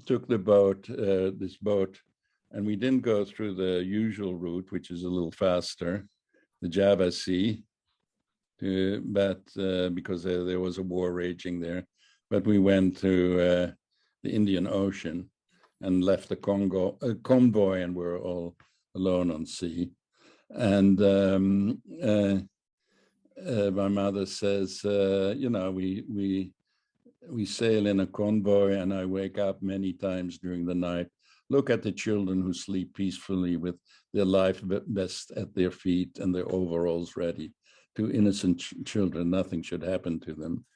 took the boat, this boat, and we didn't go through the usual route, which is a little faster, the Java Sea, but because there was a war raging there. But we went to the Indian Ocean and left the convoy, and we're all alone on sea. And my mother says, we sail in a convoy, and I wake up many times during the night. Look at the children who sleep peacefully with their life vest at their feet and their overalls ready. To innocent children, nothing should happen to them.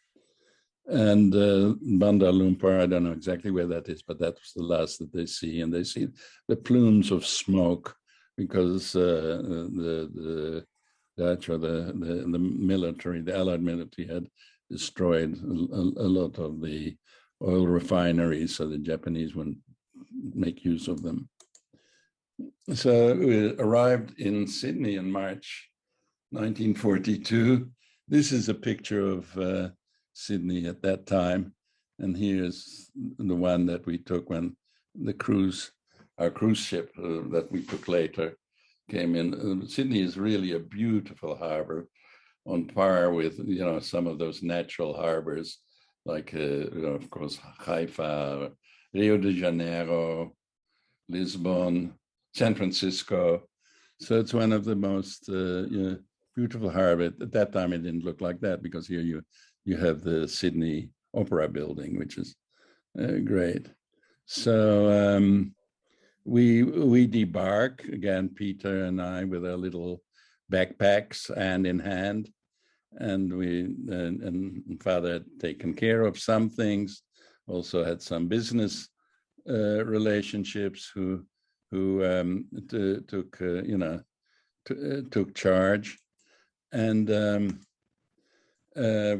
And Bandar Lumpur, I don't know exactly where that is, but that was the last that they see. And they see the plumes of smoke because the Dutch or the military, the Allied military, had destroyed a lot of the oil refineries, so the Japanese wouldn't make use of them. So we arrived in Sydney in March 1942. This is a picture of Sydney at that time. And here's the one that we took when the our cruise ship that we took later came in. Sydney is really a beautiful harbor, on par with, some of those natural harbors, like, of course, Haifa, Rio de Janeiro, Lisbon, San Francisco. So it's one of the most beautiful harbors. At that time, it didn't look like that because here you have the Sydney Opera Building, which is great. So we debark, again, Peter and I, with our little backpacks, hand in hand, and and Father had taken care of some things, also had some business relationships who took charge, and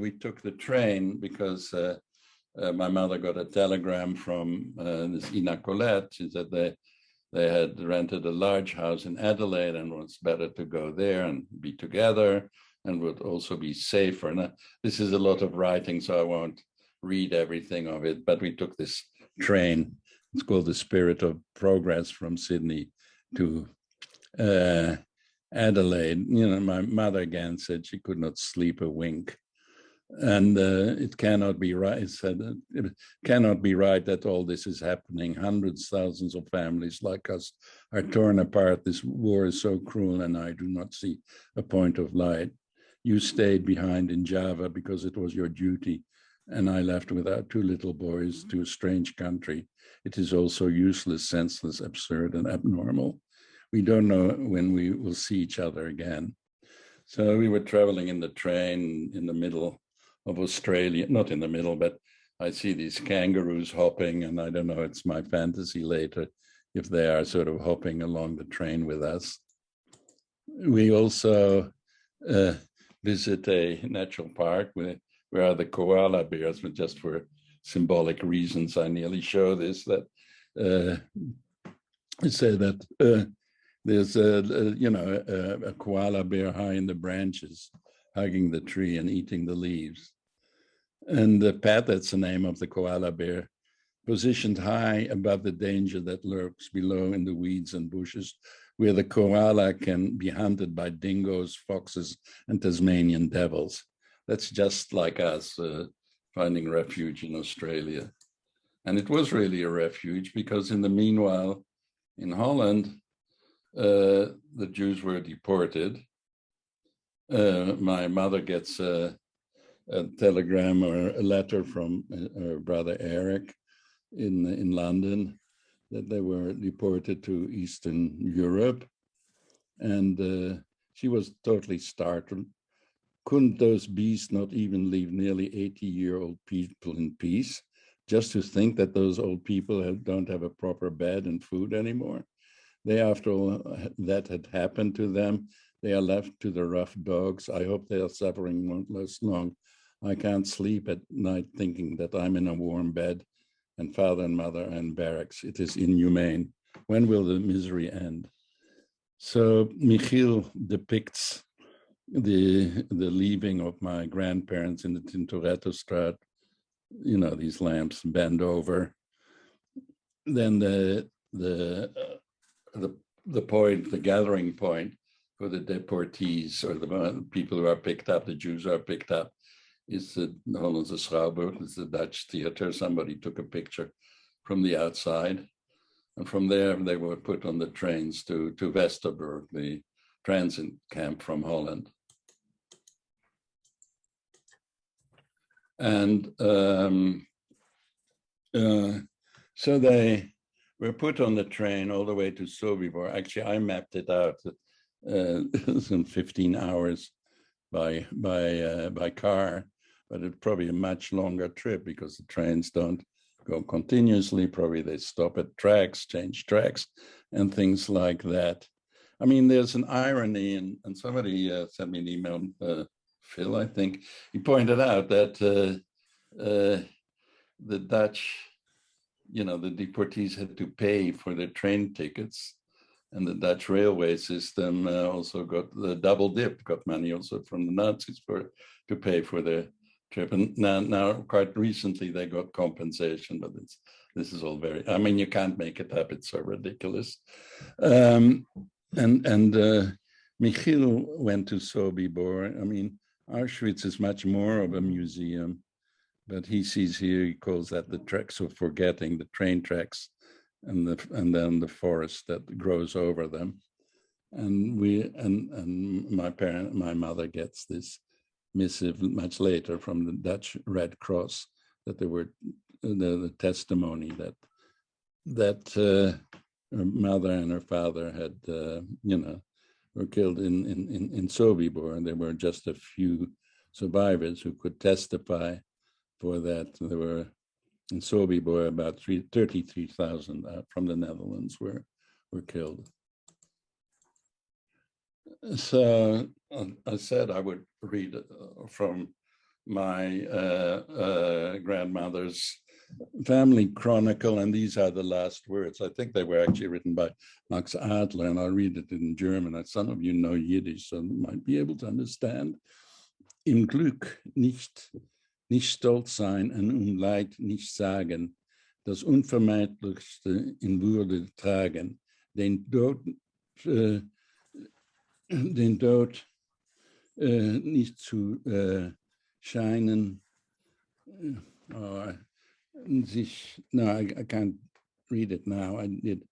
we took the train because my mother got a telegram from this Ina Colette. She said they had rented a large house in Adelaide and it was better to go there and be together and would also be safer. And this is a lot of writing, so I won't read everything of it, but we took this train. It's called the Spirit of Progress from Sydney to Adelaide. My mother again said she could not sleep a wink. And it cannot be right. It said it cannot be right that all this is happening. Hundreds, thousands of families like us are torn apart. This war is so cruel, and I do not see a point of light. You stayed behind in Java because it was your duty, and I left with our two little boys to a strange country. It is also useless, senseless, absurd, and abnormal. We don't know when we will see each other again. So we were traveling in the train in the middle of Australia, not in the middle, but I see these kangaroos hopping, and I don't know, it's my fantasy later, if they are sort of hopping along the train with us. We also visit a natural park where are the koala bears, but just for symbolic reasons, I nearly show this, that say that there's a koala bear high in the branches, hugging the tree and eating the leaves. And Pat, that's the name of the koala bear, positioned high above the danger that lurks below in the weeds and bushes, where the koala can be hunted by dingoes, foxes, and Tasmanian devils. That's just like us finding refuge in Australia. And it was really a refuge because in the meanwhile, in Holland, the Jews were deported. my mother gets a telegram or a letter from her brother Eric in London that they were deported to Eastern Europe. And she was totally startled. Couldn't those beasts not even leave nearly 80-year-old people in peace, just to think that those old people don't have a proper bed and food anymore? They, after all that had happened to them, they are left to the rough dogs. I hope their suffering won't last long. I can't sleep at night thinking that I'm in a warm bed and father and mother are in barracks. It is inhumane. When will the misery end? So Michiel depicts the leaving of my grandparents in the Tintorettostraat, these lamps bend over. Then the point, the gathering point for the deportees, or the people who are picked up, the Jews who are picked up, is the Hollandse Schouwburg, it's the Dutch theater. Somebody took a picture from the outside. And from there, they were put on the trains to Westerbork, the transit camp from Holland. And so they were put on the train all the way to Sobibor. Actually, I mapped it out in 15 hours by car, but it's probably a much longer trip because the trains don't go continuously. Probably they stop at tracks, change tracks, and things like that. I mean, there's an irony, and somebody sent me an email, Phil, I think. He pointed out that the Dutch, the deportees had to pay for their train tickets, and the Dutch railway system also got the double dip, got money also from the Nazis to pay for their trip. And now quite recently they got compensation, but this is all very, I mean, you can't make it up. It's so ridiculous. And Michiel went to Sobibor. I mean, Auschwitz is much more of a museum, but he sees here, he calls that the tracks of forgetting, the train tracks, and then the forest that grows over them. And my mother gets this missive much later from the Dutch Red Cross that there were the testimony that her mother and her father had were killed in Sobibor, and there were just a few survivors who could testify for that. There were in Sobibor about 33,000 from the Netherlands were killed. So I said I would read from my grandmother's family chronicle, and these are the last words. I think they were actually written by Max Adler, and I'll read it in German. Some of you know Yiddish, so you might be able to understand. Im Glück nicht stolz sein und Leid nicht sagen, das Unvermeidlichste in Würde tragen, den Tod nicht zu scheinen, I can't read it now. I did.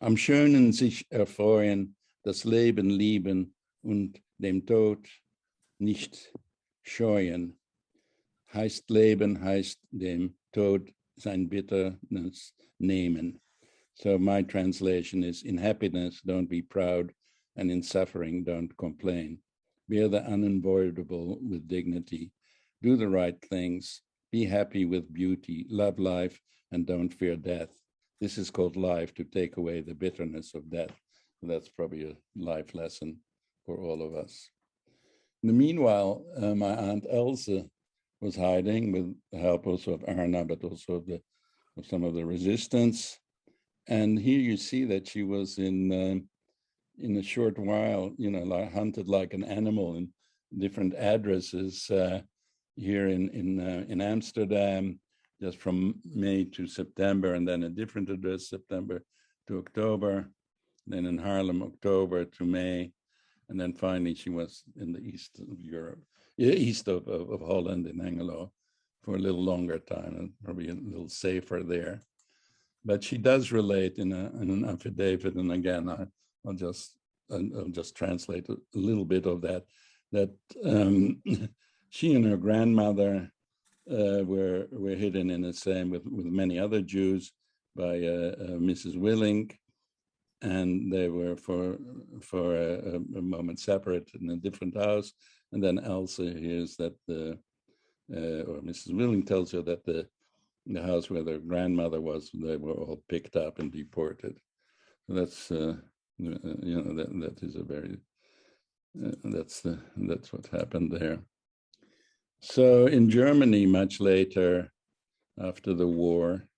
Am Schönen sich erfreuen, das Leben lieben und dem Tod nicht scheuen. Heißt Leben, heißt dem Tod sein Bitternis nehmen. So my translation is, in happiness, don't be proud, and in suffering, don't complain. Bear the unavoidable with dignity. Do the right things. Be happy with beauty. Love life, and don't fear death. This is called life, to take away the bitterness of death. So that's probably a life lesson for all of us. In the meanwhile, my Aunt Else was hiding with the help also of Erna, but also of some of the resistance. And here you see that she was in a short while, hunted like an animal in different addresses here in Amsterdam, just from May to September, and then a different address, September to October, then in Haarlem, October to May, and then finally she was in the east of Europe, east of Holland in Hengelo for a little longer time, and probably a little safer there. But she does relate in an affidavit, and again, I'll just translate a little bit of that that she and her grandmother were hidden in the same with many other Jews by Mrs. Willink, and they were for a moment separate in a different house. And then Elsa hears that or Mrs. Willink tells her that the house where their grandmother was, they were all picked up and deported. So that's that is a very that's what happened there. So in Germany, much later, after the war,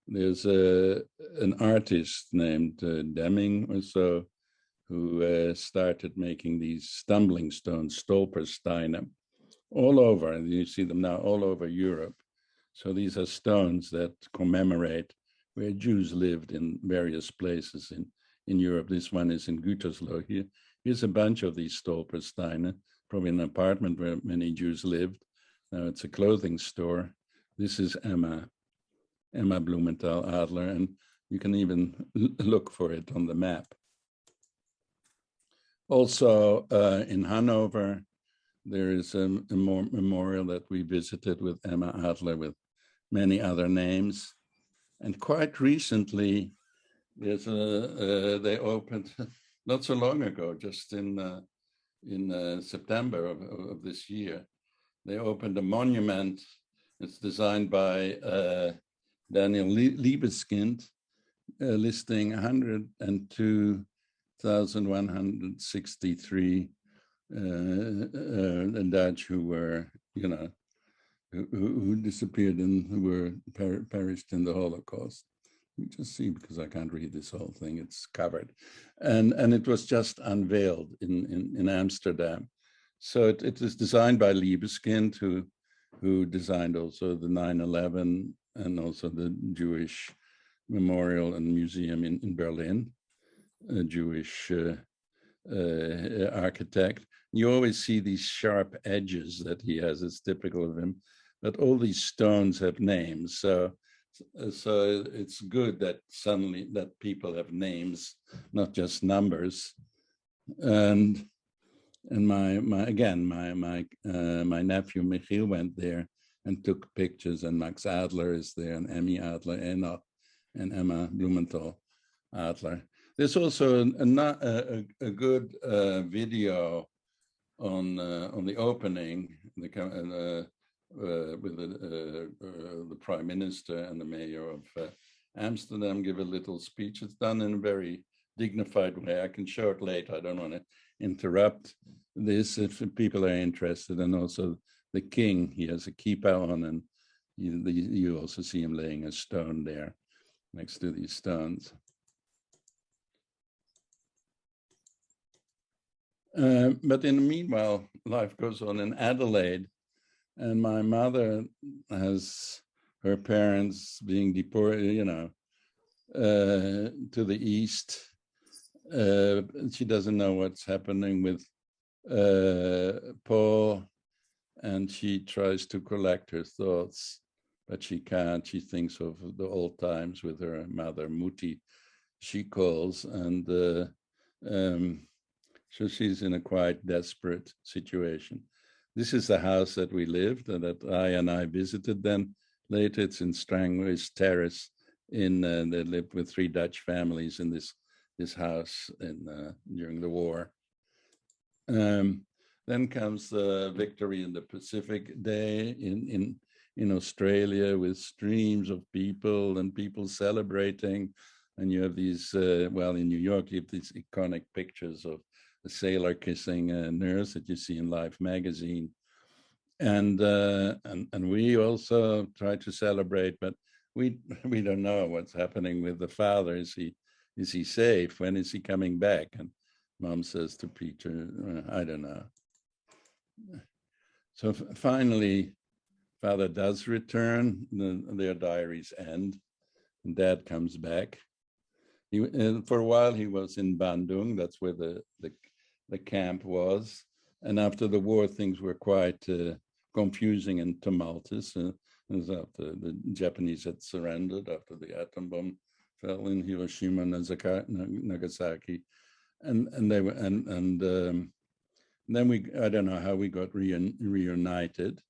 there's an artist named Deming or so, who started making these stumbling stones, Stolpersteine, all over, and you see them now all over Europe. So these are stones that commemorate where Jews lived in various places in Europe. This one is in Gütersloh. Here's a bunch of these Stolpersteine, probably an apartment where many Jews lived. Now it's a clothing store. This is Emma Blumenthal Adler, and you can even look for it on the map. Also in Hanover, there is a memorial that we visited with Emma Adler with many other names. And quite recently, there's they opened, not so long ago, just in September of this year, they opened a monument. It's designed by Daniel Liebeskind, listing 102,163 Dutch who were, who disappeared and who were perished in the Holocaust. You just see, because I can't read this whole thing, it's covered. And it was just unveiled in Amsterdam. So it was designed by Liebeskind, who designed also the 9/11 and also the Jewish Memorial and Museum in Berlin, a Jewish architect. You always see these sharp edges that he has, it's typical of him, but all these stones have names. So it's good that suddenly that people have names, not just numbers. And my nephew Michiel went there and took pictures, and Max Adler is there, and Emmy Adler, Enoch, and Emma Blumenthal Adler. There's also a good video on the opening with the Prime Minister and the Mayor of Amsterdam give a little speech. It's done in a very dignified way. I can show it later. I don't want to interrupt this if people are interested. And also the king, he has a kippah on, and you also see him laying a stone there next to these stones. But in the meanwhile, life goes on in Adelaide, and my mother has her parents being deported, to the east. She doesn't know what's happening with Paul, and she tries to collect her thoughts, but she can't. She thinks of the old times with her mother, Muti, she calls, and so she's in a quite desperate situation. This is the house that we lived and that I visited then. Later, it's in Strangways Terrace. They lived with 3 Dutch families in this house during the war. Then comes the Victory in the Pacific Day in Australia, with streams of people and people celebrating. And you have these, in New York, you have these iconic pictures of a sailor kissing a nurse that you see in Life magazine. And we also try to celebrate, but we don't know what's happening with the father. Is he safe? When is he coming back? And Mom says to Peter, I don't know. So finally, father does return. Their diaries end, and Dad comes back. For a while, he was in Bandung. That's where the camp was. And after the war, things were quite confusing and tumultuous. After the Japanese had surrendered, after the atom bomb fell in Hiroshima and Nagasaki, and And then I don't know how we got reunited,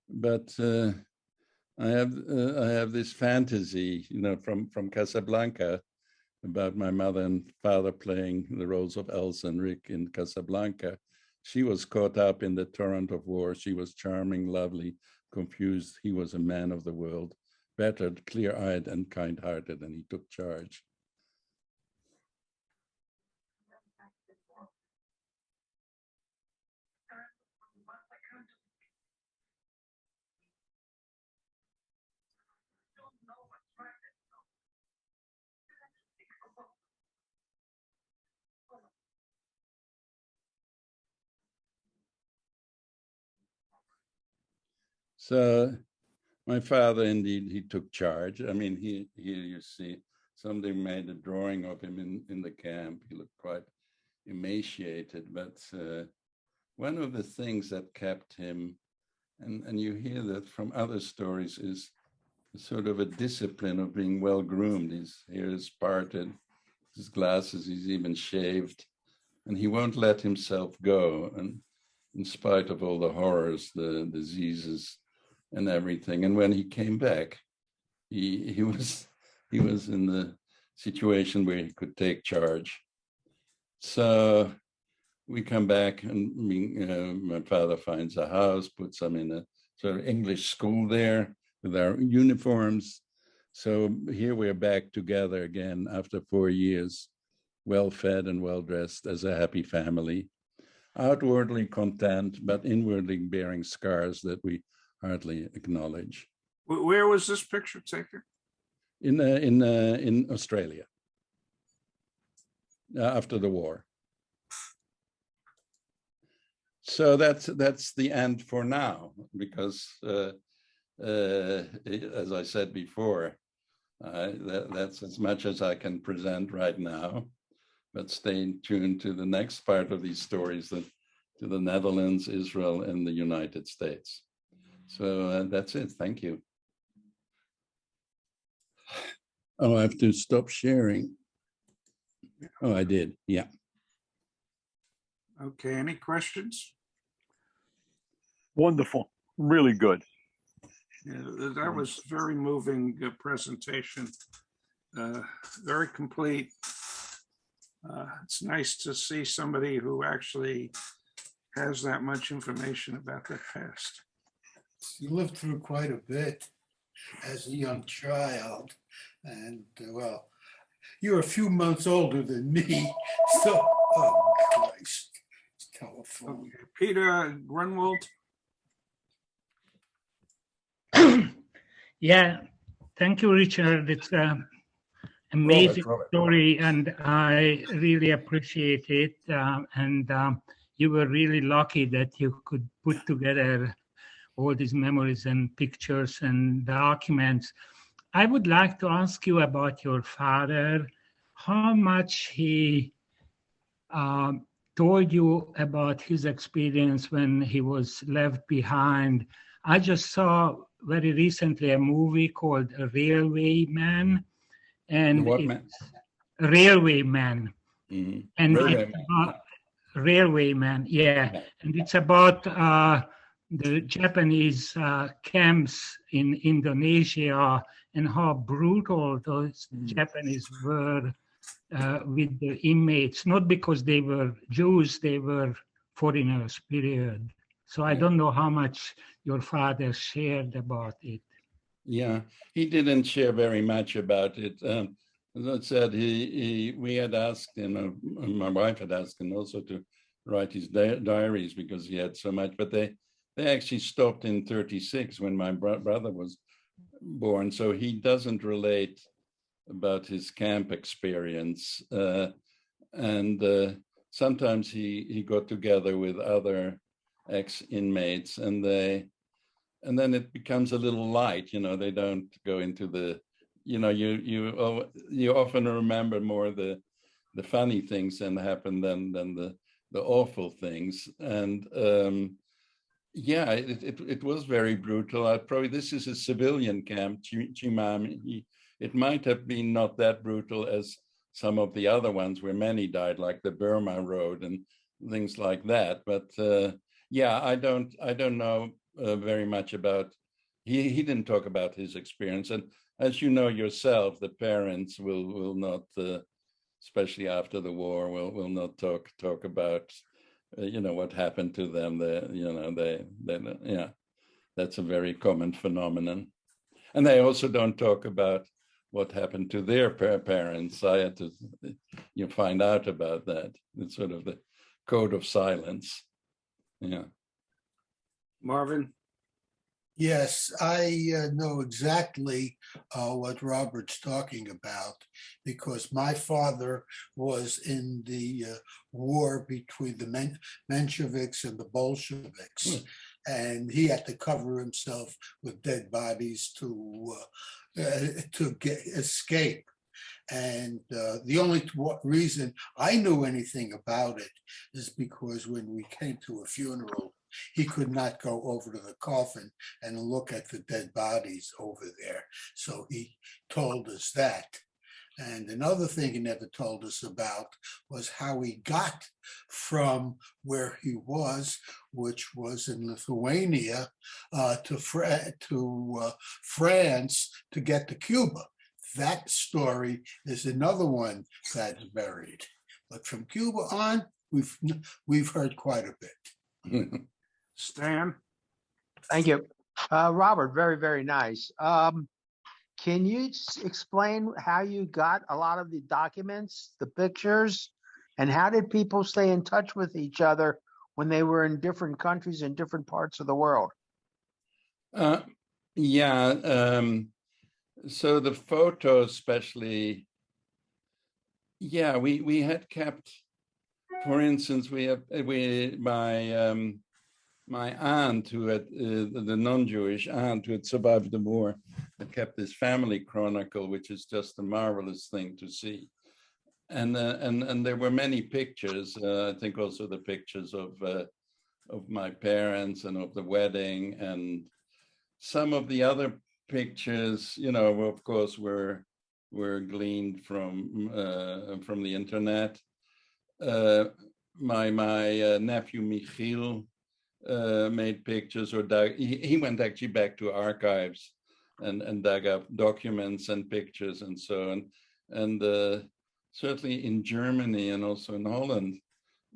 but I have this fantasy, from Casablanca about my mother and father playing the roles of Elsa and Rick in Casablanca. She was caught up in the torrent of war. She was charming, lovely, confused. He was a man of the world, battered, clear-eyed, and kind-hearted, and he took charge. So my father, indeed, he took charge. I mean, here you see, somebody made a drawing of him in the camp. He looked quite emaciated, but one of the things that kept him, and you hear that from other stories, is sort of a discipline of being well groomed. His hair is parted, his glasses, he's even shaved, and he won't let himself go. And in spite of all the horrors, the diseases, and everything. And when he came back, he was in the situation where he could take charge. So we come back, and my father finds a house, puts them in a sort of English school there with our uniforms. So here we're back together again after 4 years, well fed and well dressed as a happy family, outwardly content, but inwardly bearing scars that we hardly acknowledge. Where was this picture taken? In Australia, after the war. So that's the end for now, because as I said before, that's as much as I can present right now. But stay tuned to the next part of these stories, to the Netherlands, Israel, and the United States. So that's it. Thank you. Oh, I have to stop sharing. Oh, I did. Yeah. Okay, any questions? Wonderful. Really good. Yeah, that was very moving presentation. Very complete. It's nice to see somebody who actually has that much information about their past. You lived through quite a bit as a young child, and well, you're a few months older than me, so oh Christ, telephone. Okay. Peter Grunwald. Yeah, thank you, Richard. It's an amazing story, and I really appreciate it. And you were really lucky that you could put together all these memories and pictures and documents. I would like to ask you about your father, how much he told you about his experience when he was left behind. I just saw very recently a movie called Railway Man, and Railway Man. Mm-hmm. And Railway Man, yeah. And it's about the Japanese camps in Indonesia and how brutal those Japanese were with the inmates, not because they were Jews, they were foreigners, period. So I don't know how much your father shared about it. Yeah, he didn't share very much about it. As I said, we had asked him, my wife had asked him also to write his diaries because he had so much, but they actually stopped in 1936 when my brother was born. So he doesn't relate about his camp experience. And sometimes he got together with other ex-inmates, and then it becomes a little light. They don't go into the, you often remember more the funny things that happen than the awful things. And yeah, it was very brutal. This is a civilian camp, Chimam. It might have been not that brutal as some of the other ones where many died, like the Burma Road and things like that. But yeah, I don't know very much about. He didn't talk about his experience, and as you know yourself, the parents will not, especially after the war, will not talk about what happened to them. Yeah, that's a very common phenomenon, and they also don't talk about what happened to their parents. I had to find out about that. It's sort of the code of silence. Yeah. Marvin? Yes, I know exactly what Robert's talking about because my father was in the war between the Mensheviks and the Bolsheviks, and he had to cover himself with dead bodies to escape. And the only reason I knew anything about it is because when we came to a funeral, he could not go over to the coffin and look at the dead bodies over there. So he told us that. And another thing he never told us about was how he got from where he was, which was in Lithuania, to France to get to Cuba. That story is another one that's buried. But from Cuba on, we've heard quite a bit. Stan? Thank you. Robert, very, very nice. Can you explain how you got a lot of the documents, the pictures, and how did people stay in touch with each other when they were in different countries in different parts of the world? Yeah. So the photos, especially, yeah, we had kept, for instance, my aunt who had the non-Jewish aunt who had survived the war had kept this family chronicle, which is just a marvelous thing to see. And there were many pictures. I think also the pictures of my parents and of the wedding, and some of the other pictures, of course, were gleaned from the internet. My nephew Michiel made pictures, or he went actually back to archives and dug up documents and pictures and so on. And certainly in Germany and also in Holland,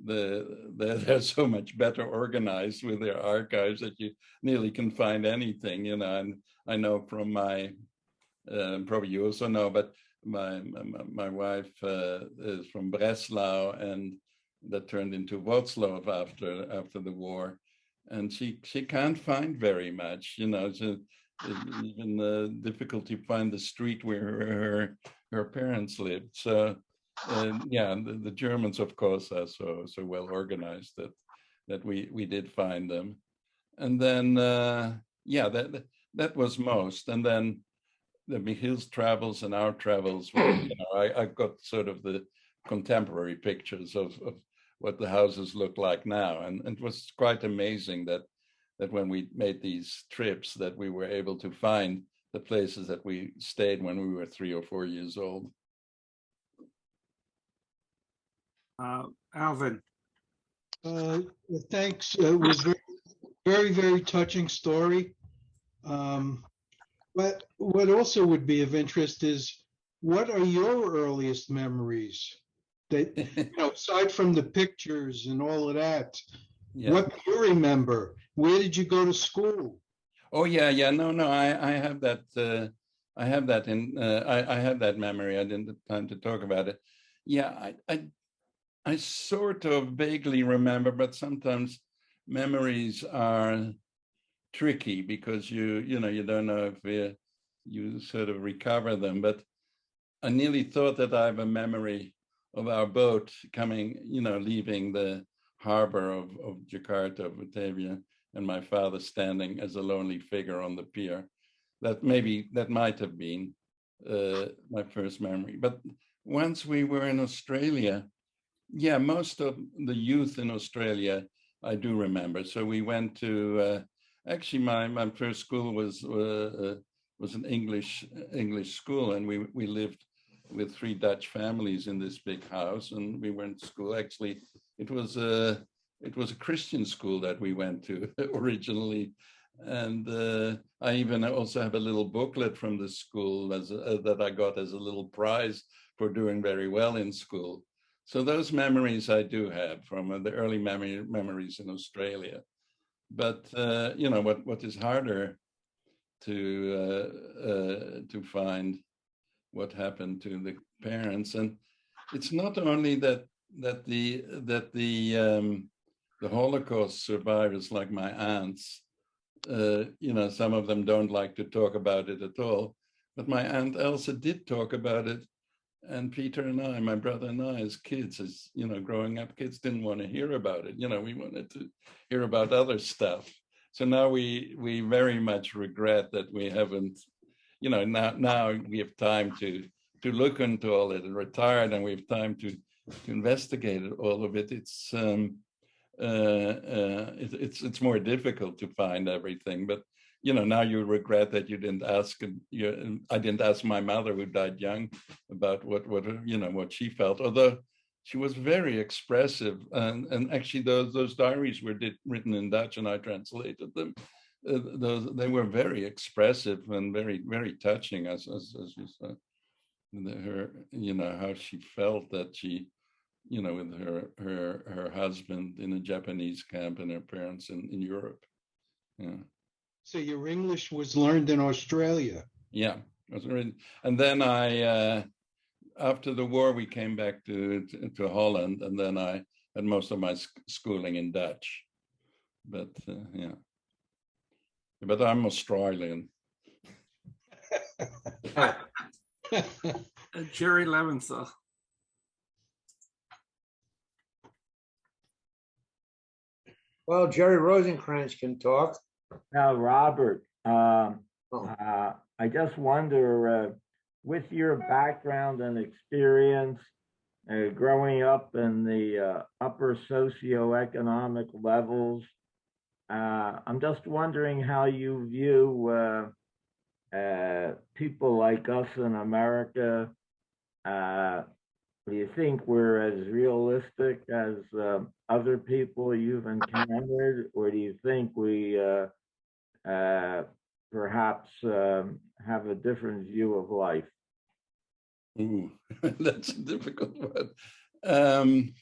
they're so much better organized with their archives that you nearly can find anything, And I know from my, probably you also know, but my wife is from Breslau, and that turned into Wrocław after the war, and she can't find very much, So even difficult to find the street where her parents lived. So. Yeah, the Germans, of course, are so well organized that we did find them, and then yeah, that was most, and then the Michiel's travels and our travels. I've got sort of the contemporary pictures of what the houses look like now, and it was quite amazing that when we made these trips, that we were able to find the places that we stayed when we were 3 or 4 years old. Alvin? Thanks. It was very, very touching story. But what also would be of interest is, what are your earliest memories? That, aside from the pictures and all of that, yeah. What do you remember? Where did you go to school? Oh yeah. No. I have that. I have that I have that memory. I didn't have time to talk about it. Yeah, I sort of vaguely remember, but sometimes memories are tricky because you don't know if you sort of recover them. But I nearly thought that I have a memory of our boat coming, leaving the harbor of Jakarta, Batavia, and my father standing as a lonely figure on the pier. That might have been my first memory. But once we were in Australia, yeah, most of the youth in Australia I do remember. So we went to actually my first school was an English school, and we lived with 3 Dutch families in this big house, and we went to school actually it was a Christian school that we went to originally, and I even also have a little booklet from the school that I got as a little prize for doing very well in school. So those memories I do have from the early memories in Australia. But what is harder to find what happened to the parents, and it's not only that the Holocaust survivors, like my aunts, some of them don't like to talk about it at all, but my aunt Elsa did talk about it. And Peter and I, my brother and I, as kids, growing up kids, didn't want to hear about it. We wanted to hear about other stuff. So now we very much regret that we haven't, now we have time to look into all it, and retired, and we have time to investigate all of it. It's more difficult to find everything, but now you regret that you didn't ask. I didn't ask my mother, who died young, about what she felt. Although she was very expressive, and actually those diaries were written in Dutch, and I translated them. They were very expressive and very, very touching, as you said. Her, how she felt that she, with her husband in a Japanese camp and her parents in Europe. Yeah. So your English was learned in Australia? Yeah, and then after the war, we came back to Holland, and then I had most of my schooling in Dutch. But but I'm Australian. Jerry Leventhal. Well, Jerry Rosencrantz can talk. Now, Robert, I just wonder, with your background and experience growing up in the upper socioeconomic levels, I'm just wondering how you view people like us in America. Do you think we're as realistic as other people you've encountered, or do you think we perhaps have a different view of life? Ooh, that's a difficult one.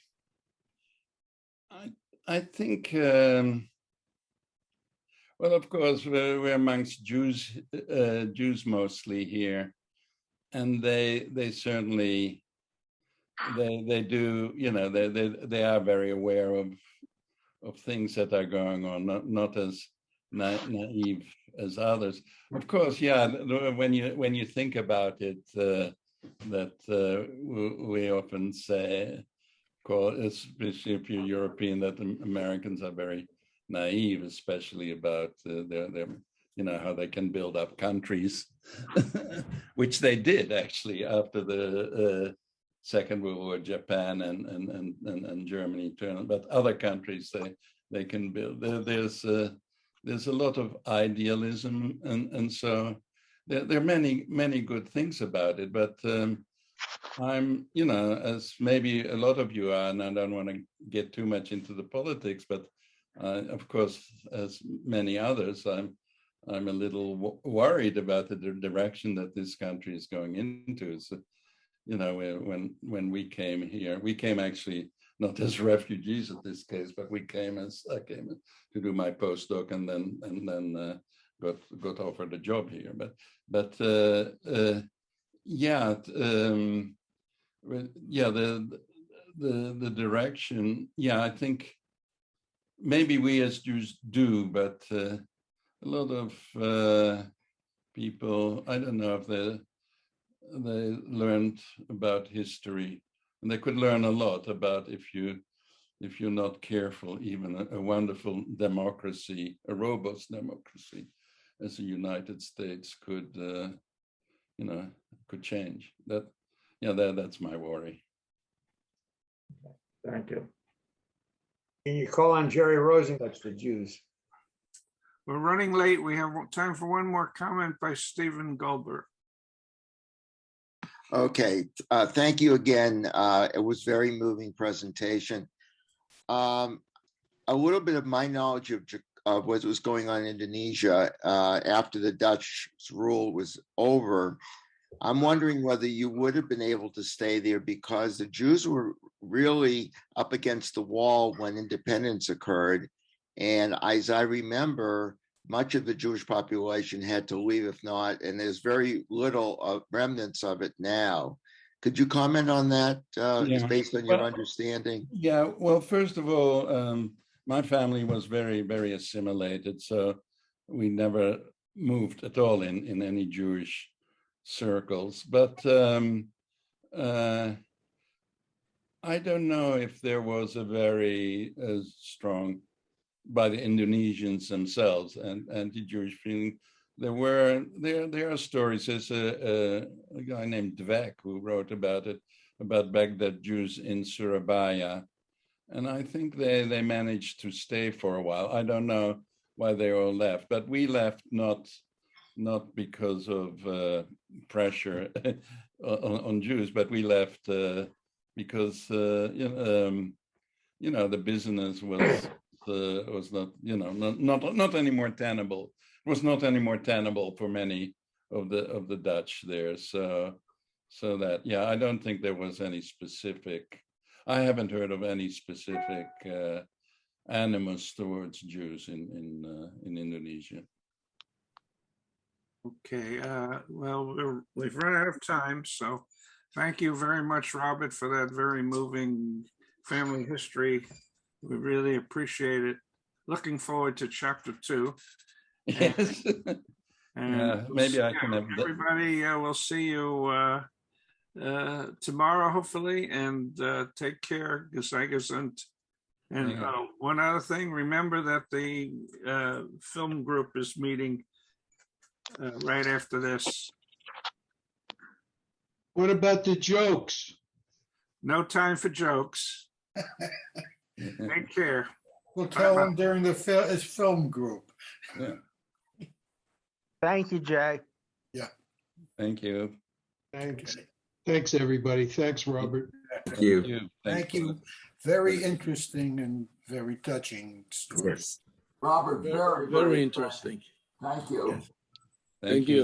I think, well, of course, we're amongst Jews mostly here, and they certainly they do, they are very aware of things that are going on, not as naive as others. Of course, yeah. When you think about it, that we often say, especially if you're European, that Americans are very naive, especially about their how they can build up countries, which they did actually after the Second World War. Japan and Germany turned, but other countries they can build. There's a lot of idealism, and so there are many good things about it. But I'm, as maybe a lot of you are, and I don't want to get too much into the politics, but of course, as many others, I'm a little worried about the direction that this country is going into. So, when we came here, we came actually not as refugees in this case, but I came to do my postdoc, and then got offered a job here. But the direction. Yeah, I think maybe we as Jews do, but a lot of people, I don't know if they learned about history, and they could learn a lot about, if you're not careful, even a wonderful democracy, a robust democracy as the United States could change. That's my worry. Thank you. Can you call on Jerry Rosen? That's the Jews. We're running late. We have time for one more comment by Stephen Goldberg. Okay, thank you again. It was very moving presentation. a little bit of my knowledge of what was going on in Indonesia after the Dutch rule was over. I'm wondering whether you would have been able to stay there because the Jews were really up against the wall when independence occurred. And as I remember, much of the Jewish population had to leave, if not, and there's very little remnants of it now. Could you comment on that based on your understanding? Yeah, well, first of all, my family was very, very assimilated. So we never moved at all in any Jewish circles. But I don't know if there was a very strong, by the Indonesians themselves and anti-Jewish feeling. There are stories. There's a guy named Dweck who wrote about it, about Baghdad Jews in Surabaya. And I think they managed to stay for a while. I don't know why they all left, but we left not because of pressure on Jews, but we left because the business was not not any more tenable. It was not any more tenable for many of the Dutch there. So that, yeah, I don't think there was any specific. I haven't heard of any specific animus towards Jews in Indonesia. Okay, well, we've run out of time, so thank you very much, Robert, for that very moving family history. We really appreciate it. Looking forward to chapter 2. Yes. And maybe I can have everybody. We'll see you tomorrow, hopefully, and take care. Gesund. And one other thing, remember that the film group is meeting right after this. What about the jokes? No time for jokes. Take care. We'll tell them during his film group. Yeah. Thank you, Jay. Yeah. Thank you. Thanks. Thanks, everybody. Thanks, Robert. Thank you. Thank you. Very interesting and very touching story. Yes. Robert, Very interesting. Thank you. Thank you.